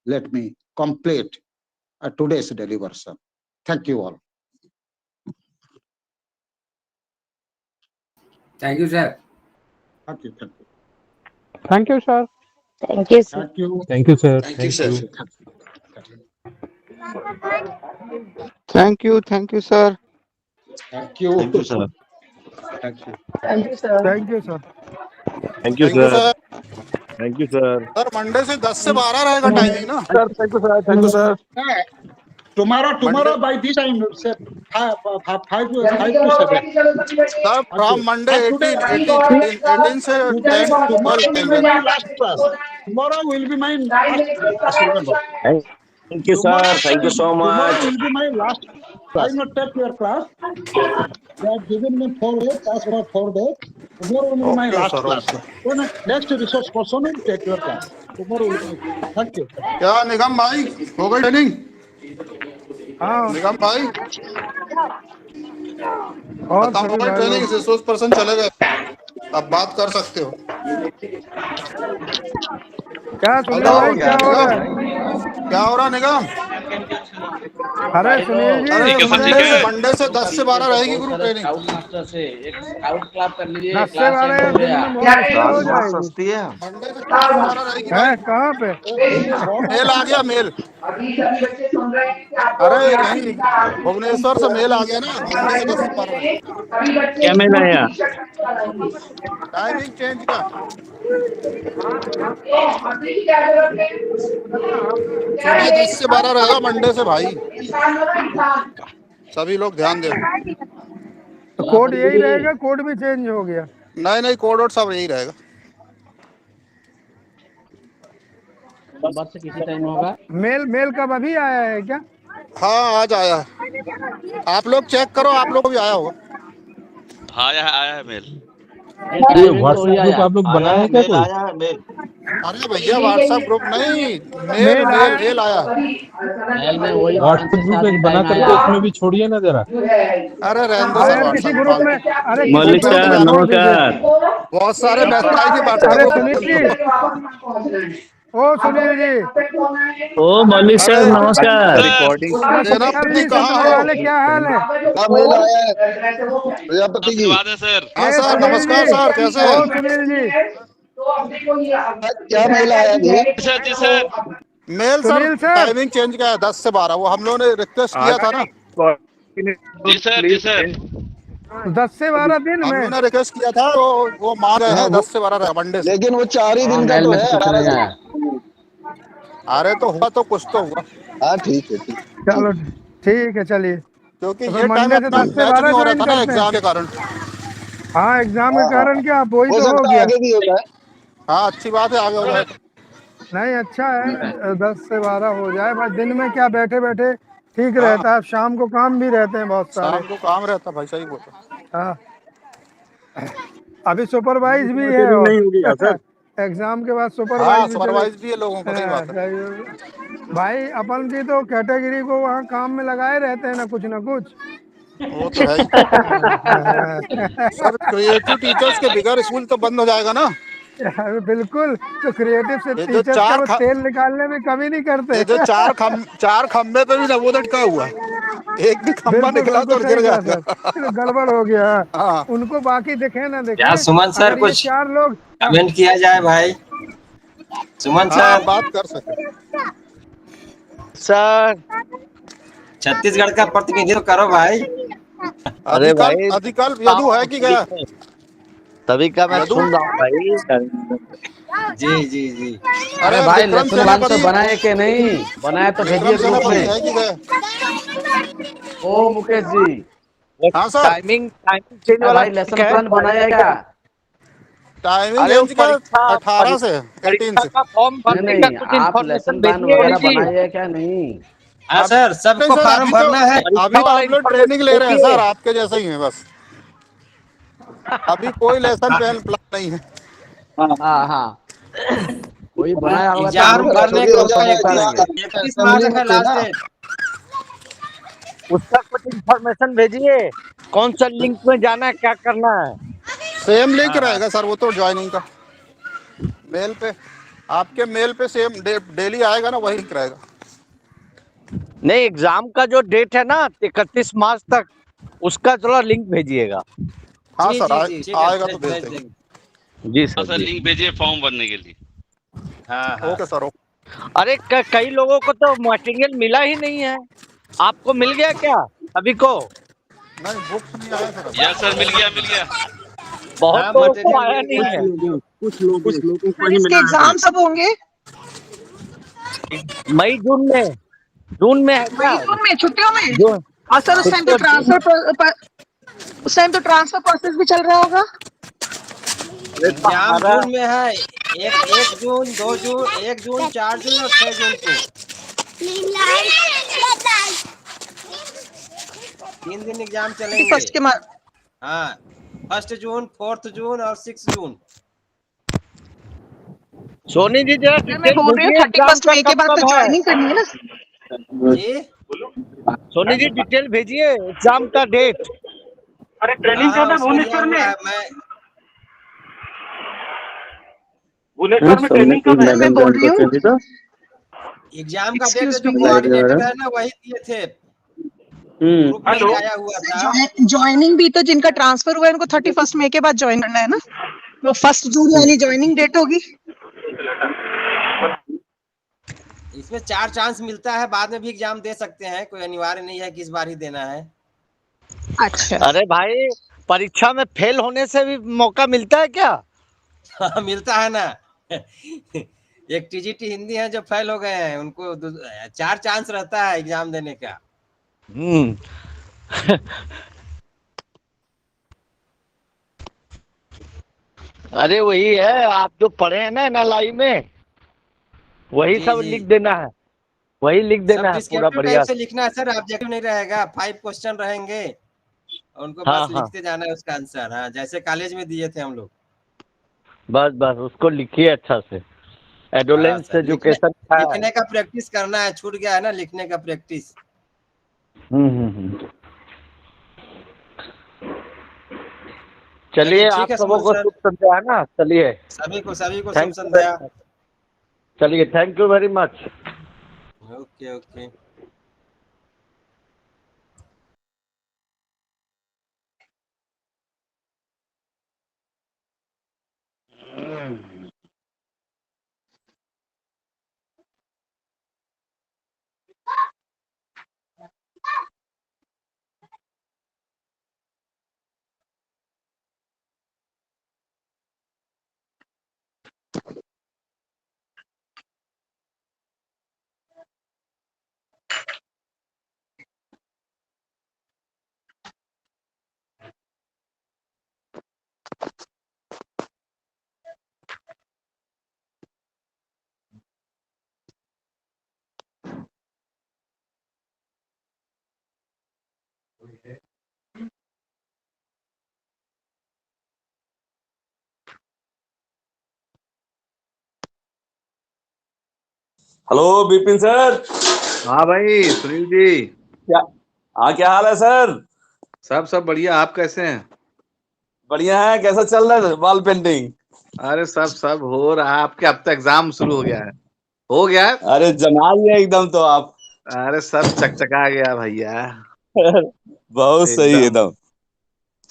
let me complete today's deliveration. Thank you all. Thank you, sir. Thank you. Thank you, sir. Thank you, sir. Thank you. Thank you, sir. Thank you, sir. Thank you, sir. Thank you. Thank you, sir. Thank you. Thank you, sir. Thank you, sir. Thank you, sir. Thank you, sir. Sir Monday से 10 से 12 रहेगा timing ना Sir, thank you, sir. Thank you, sir. Tomorrow by this time, say 5 to 7. Sir from Monday 18 से 10 Tomorrow 12 will time be my रहेगा last class. Tomorrow will be my last class. Remember. Thank you, sir. Thank you so Tomorrow much. will be my last class. I not take your class. They have given me 4 days, class for 4 days. Tomorrow will be my okay last sir class. Okay Then next resource person will take your class. Tomorrow will be my class. Thank you. क्या निगम भाई हो गई training हाँ निगम भाई और खत्म हो सभी गई भाई ट्रेनिंग लोग रिसोर्स पर्सन चले गए अब बात कर सकते हो क्या सुनील हेलो भाई क्या हो रहा है? निगम क्या हो रहा निगम? अरे सुनील जी, अरे सुनिए। मंडे से 10 से 12 रहेगी ग्रुप ट्रेनिंग। 10 से 12 एक दिन में बहुत मुश्किल हो बहुत जाएगी। सस्ती है। मंडे से 10 से 12 रहेगी भाई। है कहाँ पे? मेल आ गया मेल। अरे यही भुवनेश्वर से मेल आ गया ना, मंडे से 10 से 12 रहेगी। क्या मेल आया? टाइमिंग चेंज का। सुबह 10 से 12 रहेगा मंडे से भाई। सभी लोग ध्यान दे। तो कोड यही रहेगा, कोड भी चेंज हो गया? नहीं नहीं, कोड वोड सब यही रहेगा। मेल मेल कब अभी आया है क्या? हाँ आज आया है। आप लोग चेक करो, आप लोग को भी आया होगा। हाँ आया है मेल। ये व्हाट्सएप ग्रुप आप लोग बनाए हैं क्या कोई? आया है मेल। अरे भैया व्हाट्सएप ग्रुप नहीं, मेल मेल मेल आया। मेल आया। व्हाट्सएप ग्रुप एक बना करके उसमें भी छोड़िए ना जरा। अरे रहने दो हाँ सर यार, किसी व्हाट्सएप ग्रुप में, अरे किसी मौलिक ग्रुप सर में छोड़ दीजिए। नमस्कार। बहुत सारे मैसेज आएंगे व्हाट्सएप अरे ग्रुप सुनील जी, में। ओ सुनील जी, ओ मौलिक सर अरे नमस्कार। रिकॉर्डिंग नमस्कार जी, सेनापति कहाँ संतरे हो? वाले क्या हाल है? मेल आया है प्रजापति जी। आशीर्वाद है सर। हाँ ए सर सुनील नमस्कार जी, सर, कैसे ओ हैं? सुनील जी, क्या मेल आया जी? सर जी sir. Mail sir Sunil sir. Timing change का है 10 से 12। वो हम लोगों ने रिक्वेस्ट किया था ना। जी सर जी सर। 10 से 12 दिन हम में? लोगों ने रिक्वेस्ट किया था तो वो मान रहे हैं 10 से 12 मंडे से। लेकिन वो 4 ही दिन का तो है, 18 से। अरे तो हुआ तो कुछ तो हुआ। हाँ ठीक है, ठीक। चलो ठीक है, चलिए। क्योंकि तो फिर ये टाइम मंडे से अपना 10 से मैच 12 नहीं हो रहा ज्वाइन था ना करते हैं। एग्जाम के कारण। हाँ, एग्जाम के हाँ, कारण क्या, वही हो तो हो सकता है गया। आगे भी हो जाए। हाँ अच्छी बात है, आगे हो जाए। नहीं अच्छा है, 10 से 12 हो जाए बस। दिन में क्या बैठे बैठे ठीक हाँ रहता है, शाम को काम भी रहते हैं बहुत सारे। शाम को काम रहता भाई, सही बोलता। हाँ, अभी सुपरवाइज भी है ट्रेनिंग और नहीं होगी क्या सर? एग्जाम के बाद सुपरवाइज हाँ भी चले। सुपरवाइज भी है लोगों को, सही हाँ, बात है। भाई अपन की तो कैटेगरी को वहाँ काम में लगाए रहते हैं ना कुछ। वो तो है ही। सर क्रिएटिव टीचर्स के बिगैर स्कूल तो बंद हो जाएगा ना। बिल्कुल, तो क्रिएटिव से ये जो टीचर्स का वो तेल निकालने में कमी नहीं करते। ये जो चार खंबे पे भी नवोदय का हुआ है। एक भी खंबा बिल्कुल निकला बिल्कुल तो गिर सही कहा जाएगा। सर, गड़बड़ हो गया। हाँ उनको बाकी दिखे ना दिखे, क्या सुमन सर अगर ये कुछ 4 लोग। कमेंट किया जाए भाई? सुमन हाँ सर, बात कर सके सर। छत्तीसगढ़ का प्रतिनिधित्व करो भाई। अरे भाई अधिकल्प यदु है कि गया? तभी का मैं यदु? सुन रहा हूँ भाई। जी जी जी। अरे भाई विक्रम लेसन प्लान तो सेनापति, बनाए के नहीं बनाए तो भेजिए विक्रम ग्रुप सेनापति में। है कि गया? ओ मुकेश जी, हाँ सर। टाइमिंग चेंज वाला भाई लेसन प्लान बनाया क्या? टाइमिंग अरे वो रेंज का 18 से 18 से। का फॉर्म भरने का नहीं, कुछ आप इन्फॉर्मेशन लेसन प्लान भेजिए वगैरह जी। बनाए क्या नहीं? हाँ सर, सबको सर फॉर्म भरना है। अभी तो आप लोग ट्रेनिंग ले रहे हैं सर, आपके जैसे ही है बस। अभी कोई लेसन प्लान नहीं है। हाँ हाँ, कोई बनाया होगा तो एग्जाम ग्रुप भरने ग्रुप का में करेंगे। 31 मार्च है लास्ट डेट। उसका कुछ इन्फॉर्मेशन भेजिए, कौन सा लिंक में जाना है, क्या करना है। सेम लिंक रहेगा सर वो तो ज्वाइनिंग का। मेल पे, आपके मेल पे सेम डेली आएगा ना, वही लिंक रहेगा। नहीं, एग्जाम का जो डेट है ना 31 मार्च तक, उसका थोड़ा लिंक भेजिएगा। हाँ जी, सर जी, जी, आएगा तो भेज भेज देंगे। देंगे। जी हाँ सर, जी। लिंक भेजिए फॉर्म भरने के लिए। हाँ हाँ। Okay sir okay. अरे कई लोगों को तो मटेरियल मिला ही नहीं है, आपको मिल गया क्या अभी को? नहीं बुक्स नहीं आया सर। यस सर, मिल गया। बहुत हाँ, लोगों को मटेरियल आया मिल नहीं गया है। है। कुछ लोगों को ही इसके मिला है। एग्जाम सब होंगे मई जून में है क्या? मई जून में, छुट्टियों में। जून और सर उस टाइम तो ट्रांसफर प्रोसेस भी चल रहा होगा। एग्जाम जून में है। 1 जून, 2 जून, 1 जून, 4 जून और 6 जून को 3 दिन एग्जाम चलेंगे। फर्स्ट के मार्च। हाँ, 1 जून, 4 जून और 6 जून। सोनी जी जरा मैं डिटेल बोल रही हूँ भेजिए, 31 मई के बाद तो ज्वाइनिंग करनी है ना। जी सोनी जी डिटेल भेजिए एग्जाम का डेट। अरे ट्रेनिंग का था भुवनेश्वर में। मैं बोल रही हूँ एग्जाम का डेट एक्सक्यूज जो मी कोऑर्डिनेटर है ना वही दिए थे, ग्रुप में ही आया हुआ था। ज्वाइनिंग भी तो जिनका ट्रांसफर हुआ है उनको 31 मई के बाद ज्वाइन करना है ना, वो 1 जून वाली ज्वाइनिंग डेट होगी। इसमें 4 चांस मिलता है, बाद में भी एग्जाम दे सकते हैं, कोई अनिवार्य नहीं है कि इस बार ही देना है। अच्छा अरे भाई परीक्षा में फेल होने से भी मौका मिलता है क्या? हाँ, मिलता है ना। एक टीजीटी हिंदी है जो फेल हो गए हैं, उनको 4 चांस रहता है एग्जाम देने का। अरे वही है, आप जो पढ़े हैं ना एनएलआई में, वही जी सब जी, लिख देना है, वही लिख सब देना है पूरा डिस्क्रिप्टिव टाइप बढ़िया से से। लिखना है सर, ऑब्जेक्टिव नहीं रहेगा। 5 क्वेश्चन रहेंगे और उनको हाँ बस हाँ, लिखते जाना है उसका आंसर। हाँ, जैसे कॉलेज में दिए थे हम लोग। बस बस उसको लिखिए अच्छा से। हाँ एडोलेंस सर, एजुकेशन का है। लिखने का प्रैक्टिस करना है, छूट गया है ना लिखने का प्रैक्टिस। हम्म। चलिए चलिए ठीक आप है सबों सुमन को सर, शुभ संध्या है ना, चलिए। सभी को शुभ थैंक यू वेरी संध्या। मच। चलिए thank you very much. Okay okay. Hello Bipin sir. हाँ भाई सुनील जी। क्या? हाँ, क्या हाल है सर? सब बढ़िया, आप कैसे हैं? बढ़िया है। कैसा चल रहा है वॉल पेंटिंग? अरे सब हो रहा है। आपके अब तक एग्जाम शुरू हो गया है? हो गया है? अरे जमा लिया एकदम तो आप। अरे सब चकचका गया भैया, बहुत सही एकदम एकदम।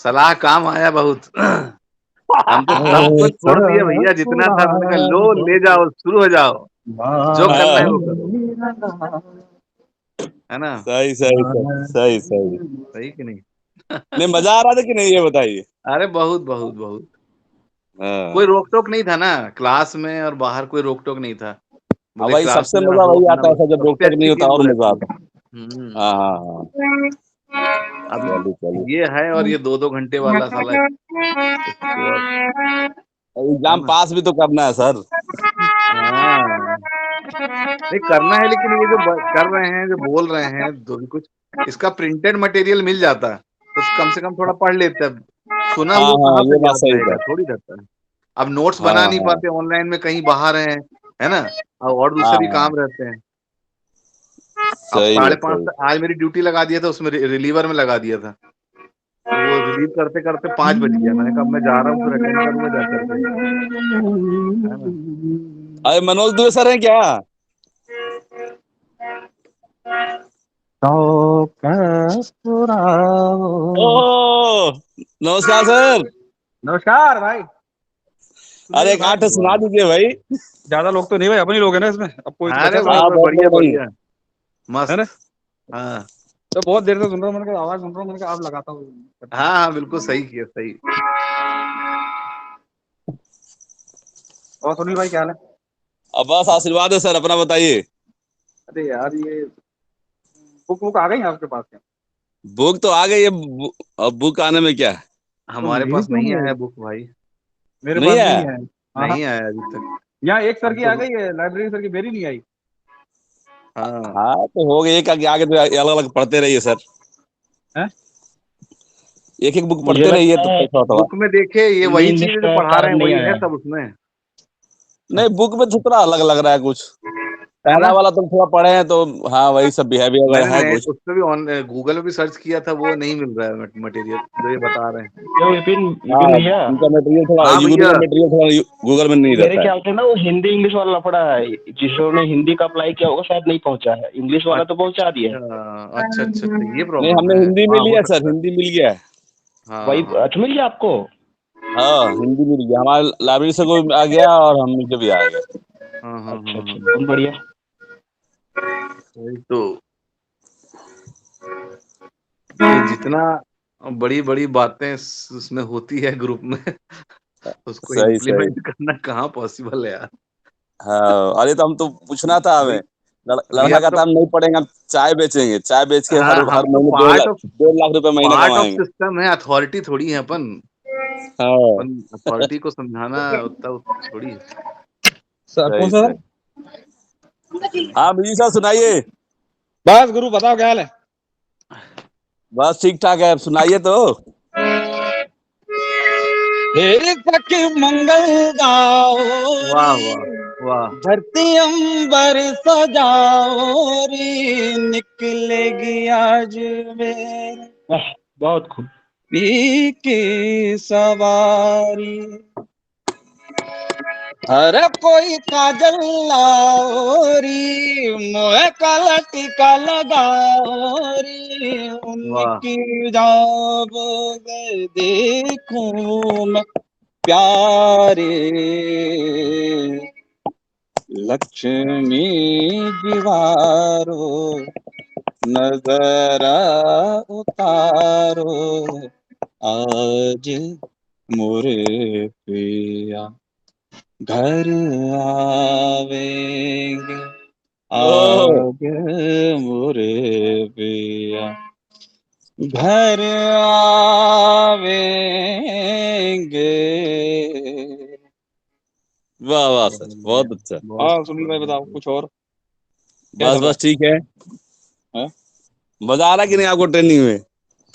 सलाह काम आया बहुत। हम तो सब कुछ छोड़ दिए भैया, जितना था हमने कहा लो ले जाओ, शुरू हो जाओ, जो करना है हाँ, वो करो, है ना? सही सही सही सही सही। सही कि नहीं? नहीं, मजा आ रहा था कि नहीं, ये बताइए। अरे बहुत बहुत बहुत। हाँ। कोई रोक टोक नहीं था ना, क्लास में और बाहर कोई रोक टोक नहीं था। हाँ बोले भाई, क्लास सबसे में मजा हो वही अपना आता है बस, सर, जब रोक सबसे टोक नहीं अच्छी होता, चीज और वो मजा रहती है। आता है। हाँ हाँ हाँ। अब चलिए चलिए। ये है, और ये 2-2 घंटे वाला साला इसको अब, है एग्जाम ना? पास भी तो करना है सर। हाँ, नहीं करना है, लेकिन ये जो कर रहे हैं, जो बोल रहे हैं, जो भी कुछ इसका प्रिंटेड मटेरियल मिल जाता तो कम से कम थोड़ा पढ़ लेते। अब सुना हाँ हुआ हाँ, कहाँ ये तक बात याद सही रहेगा, सर। थोड़ी रहता है। अब नोट्स हाँ बना नहीं हाँ पाते, ऑनलाइन में कहीं बाहर हैं, है ना? और हाँ दूसरे भी हाँ, काम रहते हैं। अब सही है 5:30 सही। तक आज मेरी ड्यूटी लगा दिया था, उसमें रिलीवर में लगा दिया था, तो वो रिलीव करते करते 5 बज गया। मैंने कहा अब मैं जा रहा हूँ, फिर अटेंड करूंगा जा करके, है ना? अरे मनोज दुबे सर हैं क्या? ओ, नमस्कार सर। नमस्कार भाई। अरे सुनील एक भाई, आठ सुना दीजिए भाई। ज्यादा लोग तो नहीं भाई, अपने ही लोग हैं ना इसमें, अब कोई तो अरे बचा बस थोड़ा, हाँ, बस, बहुत बढ़िया लोग नहीं। बढ़िया, है ना? मस्त। हाँ तो बहुत देर से सुन रहा हूँ, मैंने कहा आवाज सुन रहा हूँ, मैंने कहा आप लगाता हूँ। हाँ हाँ, बिल्कुल सही किया, सही। और सुनील भाई क्या हाल है? अब बस आशीर्वाद है सर, अपना बताइए। अरे यार ये बुक आ गई है आपके पास क्या? बुक तो आ गई है, अब बुक आने में क्या है। तो हमारे मेरी पास क्यों नहीं नहीं आया आई? बुक भाई, मेरे नहीं पास भी है। नहीं है। हाँ हाँ, नहीं आया अभी तक। यहाँ एक सर अब की तो आ गई है, लाइब्रेरी सर की, मेरी नहीं आई। हाँ, हाँ तो हो गई, एक आगे आगे तो अलग अलग पढ़ते रहिए सर। है? एक एक बुक मुझे पढ़ते रहिए तो लगता है थोड़ा थोड़ा। बुक में देखे ये वही नींद चीज है जो का पढ़ा रहे कारण हैं, नहीं वही है आया। सब उसमें। नहीं, बुक में तो थोड़ा अलग लग रहा है कुछ। पहला वाला तुम थोड़ा पढ़े हैं तो हाँ वही सब बिहेवियर वगैरह है मैंने कुछ। उस पे भी ऑन गूगल पे भी सर्च किया था, वो नहीं मिल रहा है मटेरियल जो ये बता रहे हैं। क्यों विपिन हाँ विपिन भैया, उनका मटेरियल थोड़ा हाँ यूट्यूब भैया। का मटेरियल थोड़ा गूगल में नहीं मेरे रहता है। ख्याल से ना वो हिंदी इंग्लिश वाला लफड़ा है, जिन्होंने हिंदी का अप्लाई किया होगा शायद नहीं पहुंचा है, इंग्लिश वाला तो पहुंचा दिया है। अच्छा अच्छा अच्छा, ये नहीं प्रॉब्लम हमने है। हिंदी में हाँ, हो लिया सर, सकता है। हिंदी मिल गया है। वही हाँ अच्छा मिल गया आपको? हाँ हिंदी मिल गया, हमारे लाइब्रेरी से कोई आ गया और हम मुझे भी आ गया। हाँ हाँ अच्छा हाँ अच्छा, हाँ। बहुत बढ़िया। वही तो, ये जितना बड़ी बड़ी बातें उसमें होती है ग्रुप में, उसको सही सही। इम्प्लीमेंट करना कहाँ पॉसिबल है यार। हाँ अरे तो हम तो पूछना था हमें, अभी अभी लड़का आप तो, कहता हम नहीं पढ़ेंगे, हम चाय बेचेंगे, चाय बेच के हर हाँ हर हम तो महीने पार्ट ऑफ 2 लाख रुपए महीना पार्ट ऑफ कमाएंगे। सिस्टम है, अथॉरिटी थोड़ी है अपन। हाँ अपन अथॉरिटी को समझाना उतना थोड़ी है। सर कौन सही सा सही। हाँ बिजी साहब सुनाइए। बस गुरु बताओ क्या हाल है? बस ठीक ठाक है, सुनाइए तो। तेरे तक मंगल गाओ वाह रे, वाह वाह। धरती अंबर सजाओ रे, निकलेगी आज मेरे वाह, बहुत खूब पी की सवारी। हर कोई काजल लाओ री, मोहे काला टीका लगाओ री, वाह उनकी जाब देखूं मैं प्यारे, लक्ष्मी दीवारो नजरा उतारो, आज मोरे पिया घर आवेंगे, ओह आज मोरे पिया घर आवेंगे। वाह वाह सर, बहुत अच्छा। बहुत हाँ सुनील भाई बताओ कुछ और क्या बस चल रहा बस ठीक है। है? मजा आ रहा कि नहीं आपको ट्रेनिंग में?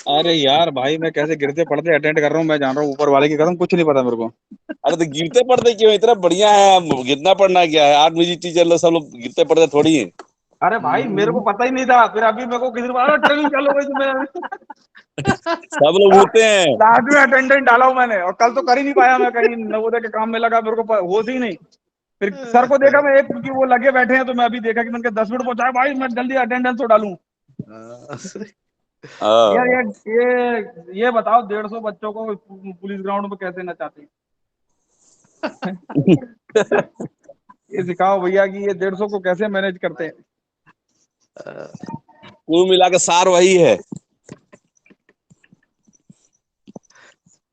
अरे यार भाई मैं कैसे गिरते पड़ते अटेंड कर रहा हूँ, मैं जान रहा हूँ ऊपर वाले की कसम कुछ नहीं पता मेरे को। अरे तो गिरते पड़ते क्यों, इतना बढ़िया है, गिरना पड़ना क्या है, आर्ट म्यूजिक टीचर लोग सब लोग गिरते पड़ते थोड़ी है। अरे भाई मेरे को पता ही नहीं था, फिर अभी मेरे को किसी ने बोला ट्रेनिंग चालू हो गई, तो मैं सब लोग उड़ते हैं। लास्ट में अटेंडेंट डाला हूँ मैंने, और कल तो कर ही नहीं पाया, मैं कहीं नवोदय के काम में लगा, मेरे को होश ही नहीं। फिर सर को देखा मैं एक, क्योंकि वो लगे बैठे हैं, तो मैं अभी देखा कि मैंने 10 मिनट पहुंचाया भाई, मैं जल्दी अटेंडेंस तो डालूं। यार हाँ ये बताओ 150 बच्चों को पुलिस ग्राउंड में कैसे नचाते हैं? ये सिखाओ भैया कि ये 150 को कैसे मैनेज करते हैं। कुल मिला के सार वही है।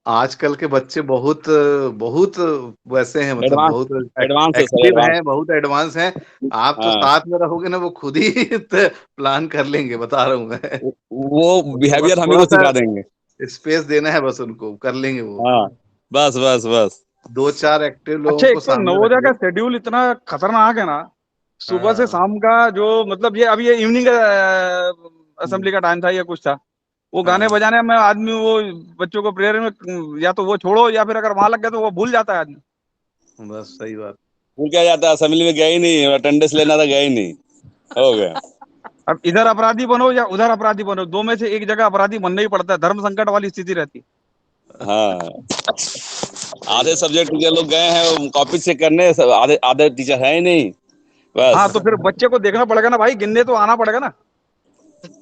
आजकल के बच्चे बहुत बहुत वैसे हैं, मतलब एडवांस, बहुत एडवांस है सर, एक्टिव एडवांस। हैं, बहुत एडवांस हैं। आप तो हाँ साथ में रहोगे ना, वो खुद ही प्लान कर लेंगे, बता रहा हूँ मैं। वो उनको बस बिहेवियर हमें थोड़ा को सा सिखा देंगे। स्पेस देना है, बस उनको कर लेंगे वो। हाँ बस बस बस। दो चार एक्टिव लोगों अच्छा को एक तो सामने रख नवोदय का लो। शेड्यूल इतना खतरनाक है ना, सुबह से हाँ शाम का, जो मतलब ये अभी ये इवनिंग असेंबली का टाइम था या कुछ था, वो गाने हाँ बजाने में आदमी वो बच्चों को प्रेयर में या तो वो छोड़ो, या फिर अगर वहां लग गया तो वो भूल जाता है आदमी। बस सही बात। भूल क्या जाता है, असेंबली में गए ही नहीं, अटेंडेंस लेना था, गए ही नहीं, हो गया। अब इधर अपराधी बनो या उधर अपराधी बनो, दो में से एक जगह अपराधी बनना ही पड़ता है, धर्म संकट वाली स्थिति रहती है। हाँ सही आधे बात। सब्जेक्ट टीचर लोग गए हैं कॉपी चेक करने, आधे आधे टीचर है ही नहीं, हाँ बस। तो फिर बच्चे को देखना पड़ेगा ना भाई, गिनने तो आना पड़ेगा ना।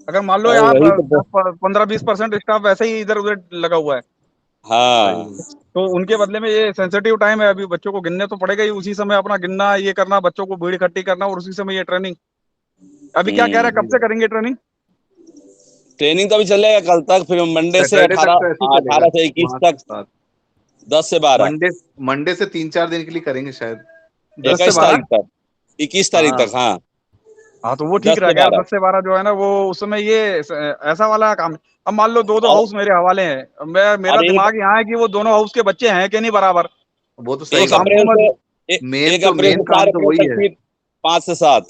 अगर मान लो अरे यहाँ वही तो 15-20% स्टाफ वैसे ही इधर उधर लगा हुआ है, सही हाँ। बात। तो उनके बदले में ये सेंसिटिव टाइम है, अभी बच्चों को गिनने तो पड़ेगा ही, उसी समय अपना गिनना, ये करना, बच्चों को भीड़ इकट्ठी करना, और उसी समय ये ट्रेनिंग। अभी क्या कह रहा है, हम्म। कब से करेंगे ट्रेनिंग? ट्रेनिंग तो अभी चलेगा कल तक, फिर मंडे से सैटरडे तक तो ऐसे ही 18 चलेगा, 18 से 21 5 से तक, 7। 10 से 12, मंडे मंडे से 3-4 दिन के लिए करेंगे शायद। 10 से 21 तारीख 12 तक, 21 तारीख हाँ तक, हाँ। हाँ तो वो ठीक दस से रहेगा यार, बारह 10 से 12 जो है ना, वो उस समय ये ऐसा वाला काम। अब मान लो दो दो और हाउस मेरे हवाले हैं, मेरा और दिमाग यहाँ है कि वो दोनों हाउस के बच्चे हैं कि नहीं बराबर, वो तो तो सही एक बात शाम है। को अप्रैल मैं से एक अप्रैल मेन से काम 4 तो अप्रैल वही तक, है। फिर 5 से 7।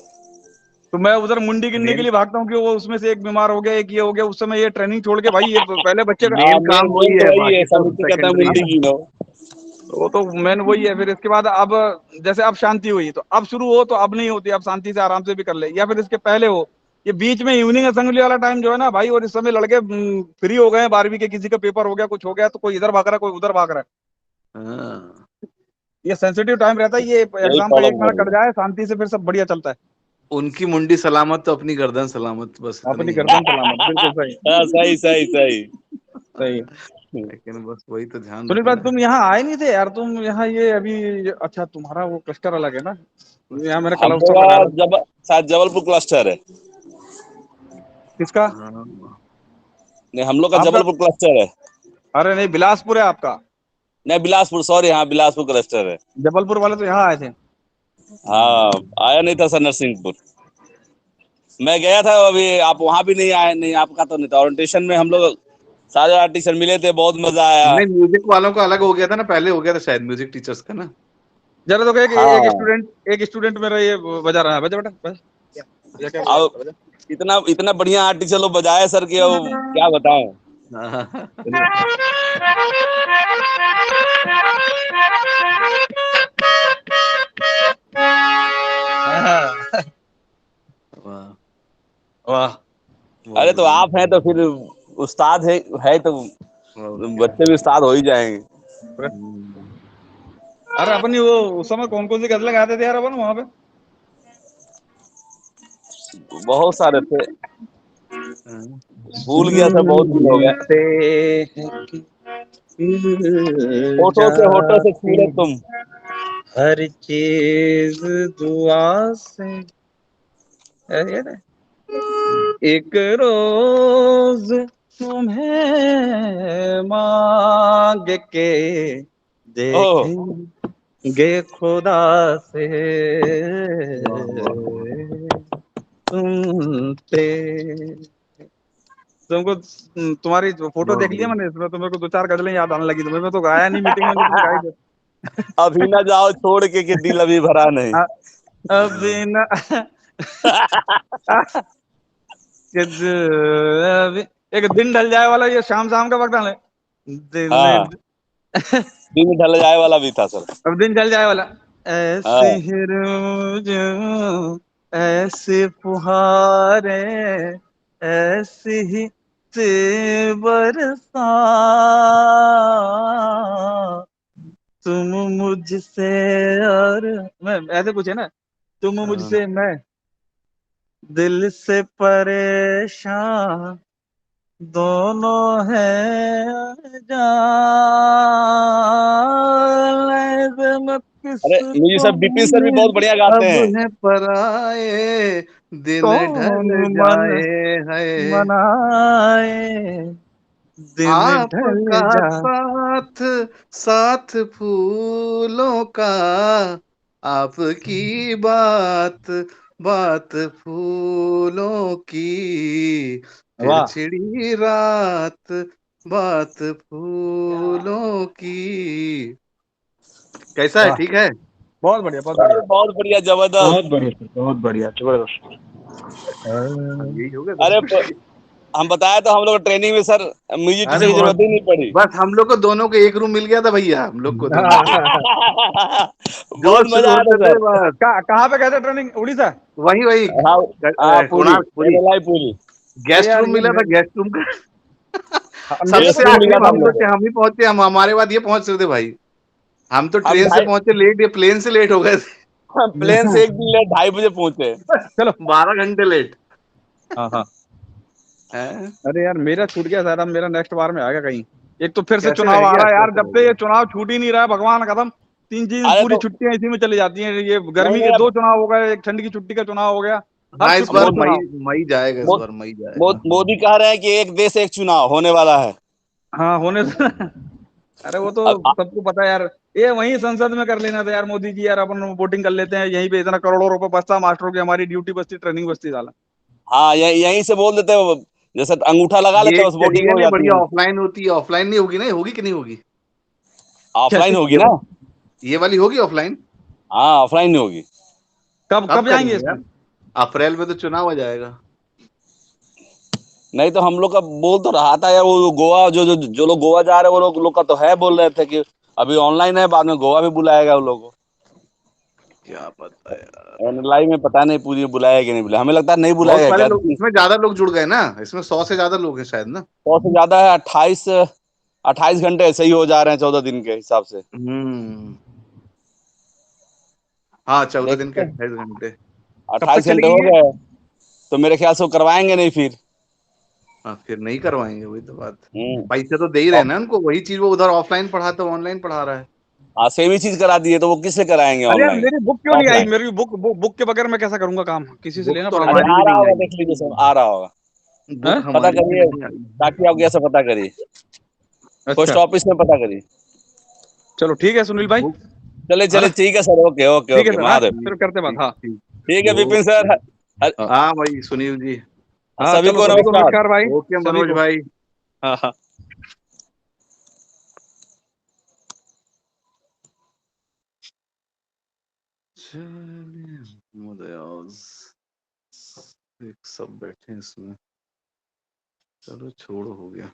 तो मैं उधर मुंडी गिनने के मेन लिए भागता हूँ कि वो उसमें से एक बीमार हो गया, एक ये हो गया, उस समय ये ट्रेनिंग छोड़ के भाई ये पहले बच्चे का। हाँ मेन काम मेन वही तो है, वही है, बाकी सब समिति कहता है सेकेंडरी मुंडी है। की लो। वो तो मेन वही है। फिर इसके बाद अब जैसे अब शांति हुई तो अब शुरू हो, तो अब नहीं होती, अब शांति से आराम से भी कर ले, या फिर इसके पहले हो। ये बीच में इवनिंग असेंबली वाला टाइम जो है ना भाई, और इस समय लड़के फ्री हो गए हैं, 12वीं के, किसी का पेपर हो गया, कुछ हो गया, तो कोई इधर भाग रहा है, कोई उधर भाग रहा है। हाँ, ये सेंसिटिव टाइम रहता है, ये यही एग्जाम का प्रॉब्लम 1 हो मिनट रही कट है। जाए शांति से, फिर सब बढ़िया चलता है। उनकी मुंडी सलामत तो अपनी गर्दन सलामत, बस इतना अपनी ही है। गर्दन सलामत, बिल्कुल सही। हाँ, सही सही सही। सही। लेकिन बस वही तो ध्यान सुनील भाई रखना है। तुम यहाँ आए नहीं थे यार, तुम यहाँ ये अभी अच्छा तुम्हारा वो क्लस्टर अलग है ना, यहाँ मैंने कल हम अवसर लोग लगाया का था। शायद जबलपुर क्लस्टर है। किसका? हाँ, नहीं, हम लोग का आपका? जबलपुर क्लस्टर है। अरे नहीं, बिलासपुर है आपका। नहीं, बिलासपुर, सॉरी, हाँ बिलासपुर क्लस्टर है। जबलपुर वाले तो यहाँ आए थे। हाँ, आया नहीं था सर नरसिंहपुर। मैं गया था अभी, आप वहां भी नहीं आए। नहीं, आपका तो नहीं था। ओरिएंटेशन में हम लोग सारे आर्टिस्ट मिले थे, बहुत मजा आया। नहीं म्यूजिक वालों का अलग हो गया था ना, पहले हो गया था शायद म्यूजिक टीचर्स का ना। जरा तो हाँ, एक स्टूडेंट मेरा ये बजा रहा है, बजा बेटा बजा। ये क्या बजा? अब बजा। इतना इतना बढ़िया आर्टिस्ट लोग बजाए सर कि अब क्या बताएं। चलिए। वाह, वाह, बहुत अरे तो बढ़िया। आप हैं तो फिर उस्ताद है तो और क्या है। बच्चे भी उस्ताद हो ही जाएंगे। हम्म, अरे अपनी वो उस समय कौन कौन सी गजलें गाते थे यार अपन वहां पे? बहुत सारे थे, हाँ। भूल गया सर, बहुत दिन हो गया। सुनते हैं कि होठों से छू जाती ले तुम। हर चीज दुआ से, है ना? एक रोज तुम्हें मांग के ओह, देखेंगे खुदा से, वाह वाह वाह। सुनते। तुमको तुम्हारी जो फोटो बहुत देख लिया बढ़िया। मैंने, इसमें तो मेरे को 2 4 गजलें याद आने लगी। तुम्हें मैं तो गाया नहीं मीटिंग में, जो तुम गाए थे। अभी ना जाओ छोड़ के कि दिल अभी भरा नहीं। अ- अभी न कि अभी एक दिन ढल जाए वाला, ये शाम शाम का वक्त है। हाँ, दिन दिन ढल जाए वाला भी था सर। अब दिन ढल जाए वाला। ऐसे हाँ, ही रोज ऐसे फुहारे, ऐसे ही से बरसा, तुम मुझसे और मैं, ऐसे कुछ है ना, तुम हाँ, मुझसे मैं दिल से परेशान, दोनों हैं जान, मत अरे म्यूजिक किसको सर बिपिन सर भी भी बहुत बढ़िया गाते अब हैं। है पराए, दिन ढल कौन मन जाए है। मनाए, दिन ढल आपका जा। साथ, साथ फूलों का, आपकी बात, बात फूलों की, फिर वाह छिड़ी रात, बात फूलों की। कैसा है, वाह, ठीक है? बहुत बढ़िया, बहुत अरे बढ़िया। बहुत बढ़िया, जबरदस्त। बहुत बढ़िया सर, बहुत बढ़िया, जबरदस्त। अब यही हो गया अरे 10 मिनट। हम बताया तो हम लोग ट्रेनिंग में सर म्यूजिक अरे टीचर की बहुत, जरूरत ही नहीं पड़ी। बस हम लोग को दोनों को एक रूम मिल गया था भैया, हम लोग को दोनों को जो बहुत शुरू मजा आया था होते थे सर। बस। कहाँ पे कहते ट्रेनिंग? उड़ीसा? वही वही हाँ, हाँ पूरी कोणार्क पुरी। एल पूरी अरे गेस्ट यार रूम मिला था, गेस्ट रूम का। मेरे को सबसे गेस्ट रूम यार मिला आखिरी था हम हम लोग सोचे, को। हम ही पहुंचे, हम हमारे बाद ये पहुंच रहे थे भाई। हम तो हम ट्रेन से ढाई पहुंचे लेट, ये प्लेन से लेट हो गए प्लेन से एक दिन लेट 2:30 बजे पहुंचे। चलो। 12 घंटे लेट हाँ हाँ। है। अरे यार मेरा छूट गया शायद, अब मेरा नेक्स्ट बार में आ गया कहीं। एक तो फिर से कैसे चुनाव रह आ गया, रहा है यार, कैसे जब रह से गया? ये चुनाव छूट ही नहीं रहा है, भगवान कसम। 3 दिन अरे पूरी तो छुट्टियां इसी में चली जाती हैं। ये नहीं गर्मी नहीं, के अब 2 चुनाव हो गए, एक ठंड की छुट्टी का चुनाव हो गया, हर हाँ, इस छुट्टी बार में मो, मई, चुनाव। मई जाएगा, इस मो, बार मई जाएगा। मोदी कह रहे हैं कि एक देश एक चुनाव होने वाला है। हाँ होने से अरे वो तो अब सबको पता है यार। ये वहीं संसद में कर लेना था यार मोदी जी, यार अपन वोटिंग कर लेते हैं यहीं पे, इतना करोड़ों रुपए बचता, मास्टरों की हमारी ड्यूटी बचती, ट्रेनिंग बचती साला। हाँ, यहीं से बोल देते हो, जैसे अंगूठा लगा लेते ये हैं, बस वोटिंग चाहिए हो नहीं, जाती बढ़िया है। ऑफलाइन होती है, ऑफलाइन नहीं होगी ना, होगी कि नहीं होगी? ऑफलाइन कैसे? होगी ये ना। ये वाली होगी ऑफलाइन। हाँ, ऑफलाइन नहीं होगी। कब कब कब जाएंगे करेंगे इसमें? यार? अप्रैल में तो चुनाव आ जाएगा। नहीं तो हम लोग का बोल तो रहा था यार, वो गोवा जो जो जो लोग गोवा जा रहे हैं वो लोग का तो है, बोल रहे थे कि अभी ऑनलाइन है, बाद में गोवा भी बुलाएगा उन लोगों को। क्या पता यार, एनएलआई में पता नहीं पूरी बुलाया कि नहीं बुलाया, हमें लगता है नहीं बहुत बुलाएगा सारे क्या। लोग इसमें, ज्यादा लोग जुड़ गए ना इसमें, 100 से ज्यादा लोग हैं शायद ना। 100 से ज्यादा है, 28 घंटे ऐसे ही हो जा रहे हैं 14 दिन के हिसाब से। हाँ 14 दिन के देखते हैं, 28 घंटे। कब तक 28 घंटे चलेगी हो ये? गए, तो मेरे ख्याल से वो करवाएंगे नहीं फिर। हाँ फिर नहीं करवाएंगे, वही तो बात। पैसे तो दे ही रहे हैं ना उनको, वही चीज वो उधर ऑफलाइन पढ़ाता है, ऑनलाइन पढ़ा रहा है। हाँ सेम ही चीज करा दिए, तो वो किससे कराएंगे अरे यार ऑनलाइन मेरी बुक क्यों नहीं आई, ऑफलाइन। मेरी बुक के बगैर मैं कैसा करूंगा काम, किसी से बुक लेना तो पड़ेगा। अरे हमारी आ भी रहा नहीं होगा, आई, देख लीजिए सब आ रहा होगा। बुक हैं? पता हमारी भी करिए, नहीं आई। ताकि आप कैसे पता करिए, पोस्ट अच्छा ऑफिस में पता करिए। चलो ठीक है सुनील भाई, बुक चले है ना? चले, ठीक है सर, ओके ओके ठीक है ओके, सर, हाँ महादेव। फिर करते बात। ठीक हाँ ठीक। ठीक है विपिन ओके। सर। हाँ भाई सुनील जी। हाँ सभी चलो, को सभी को नमस्कार। नमस्कार भाई, ओके सभी मनोज को। भाई। हाँ हाँ। एक सब बैठे हैं इसमें, चलो छोड़ो, हो गया।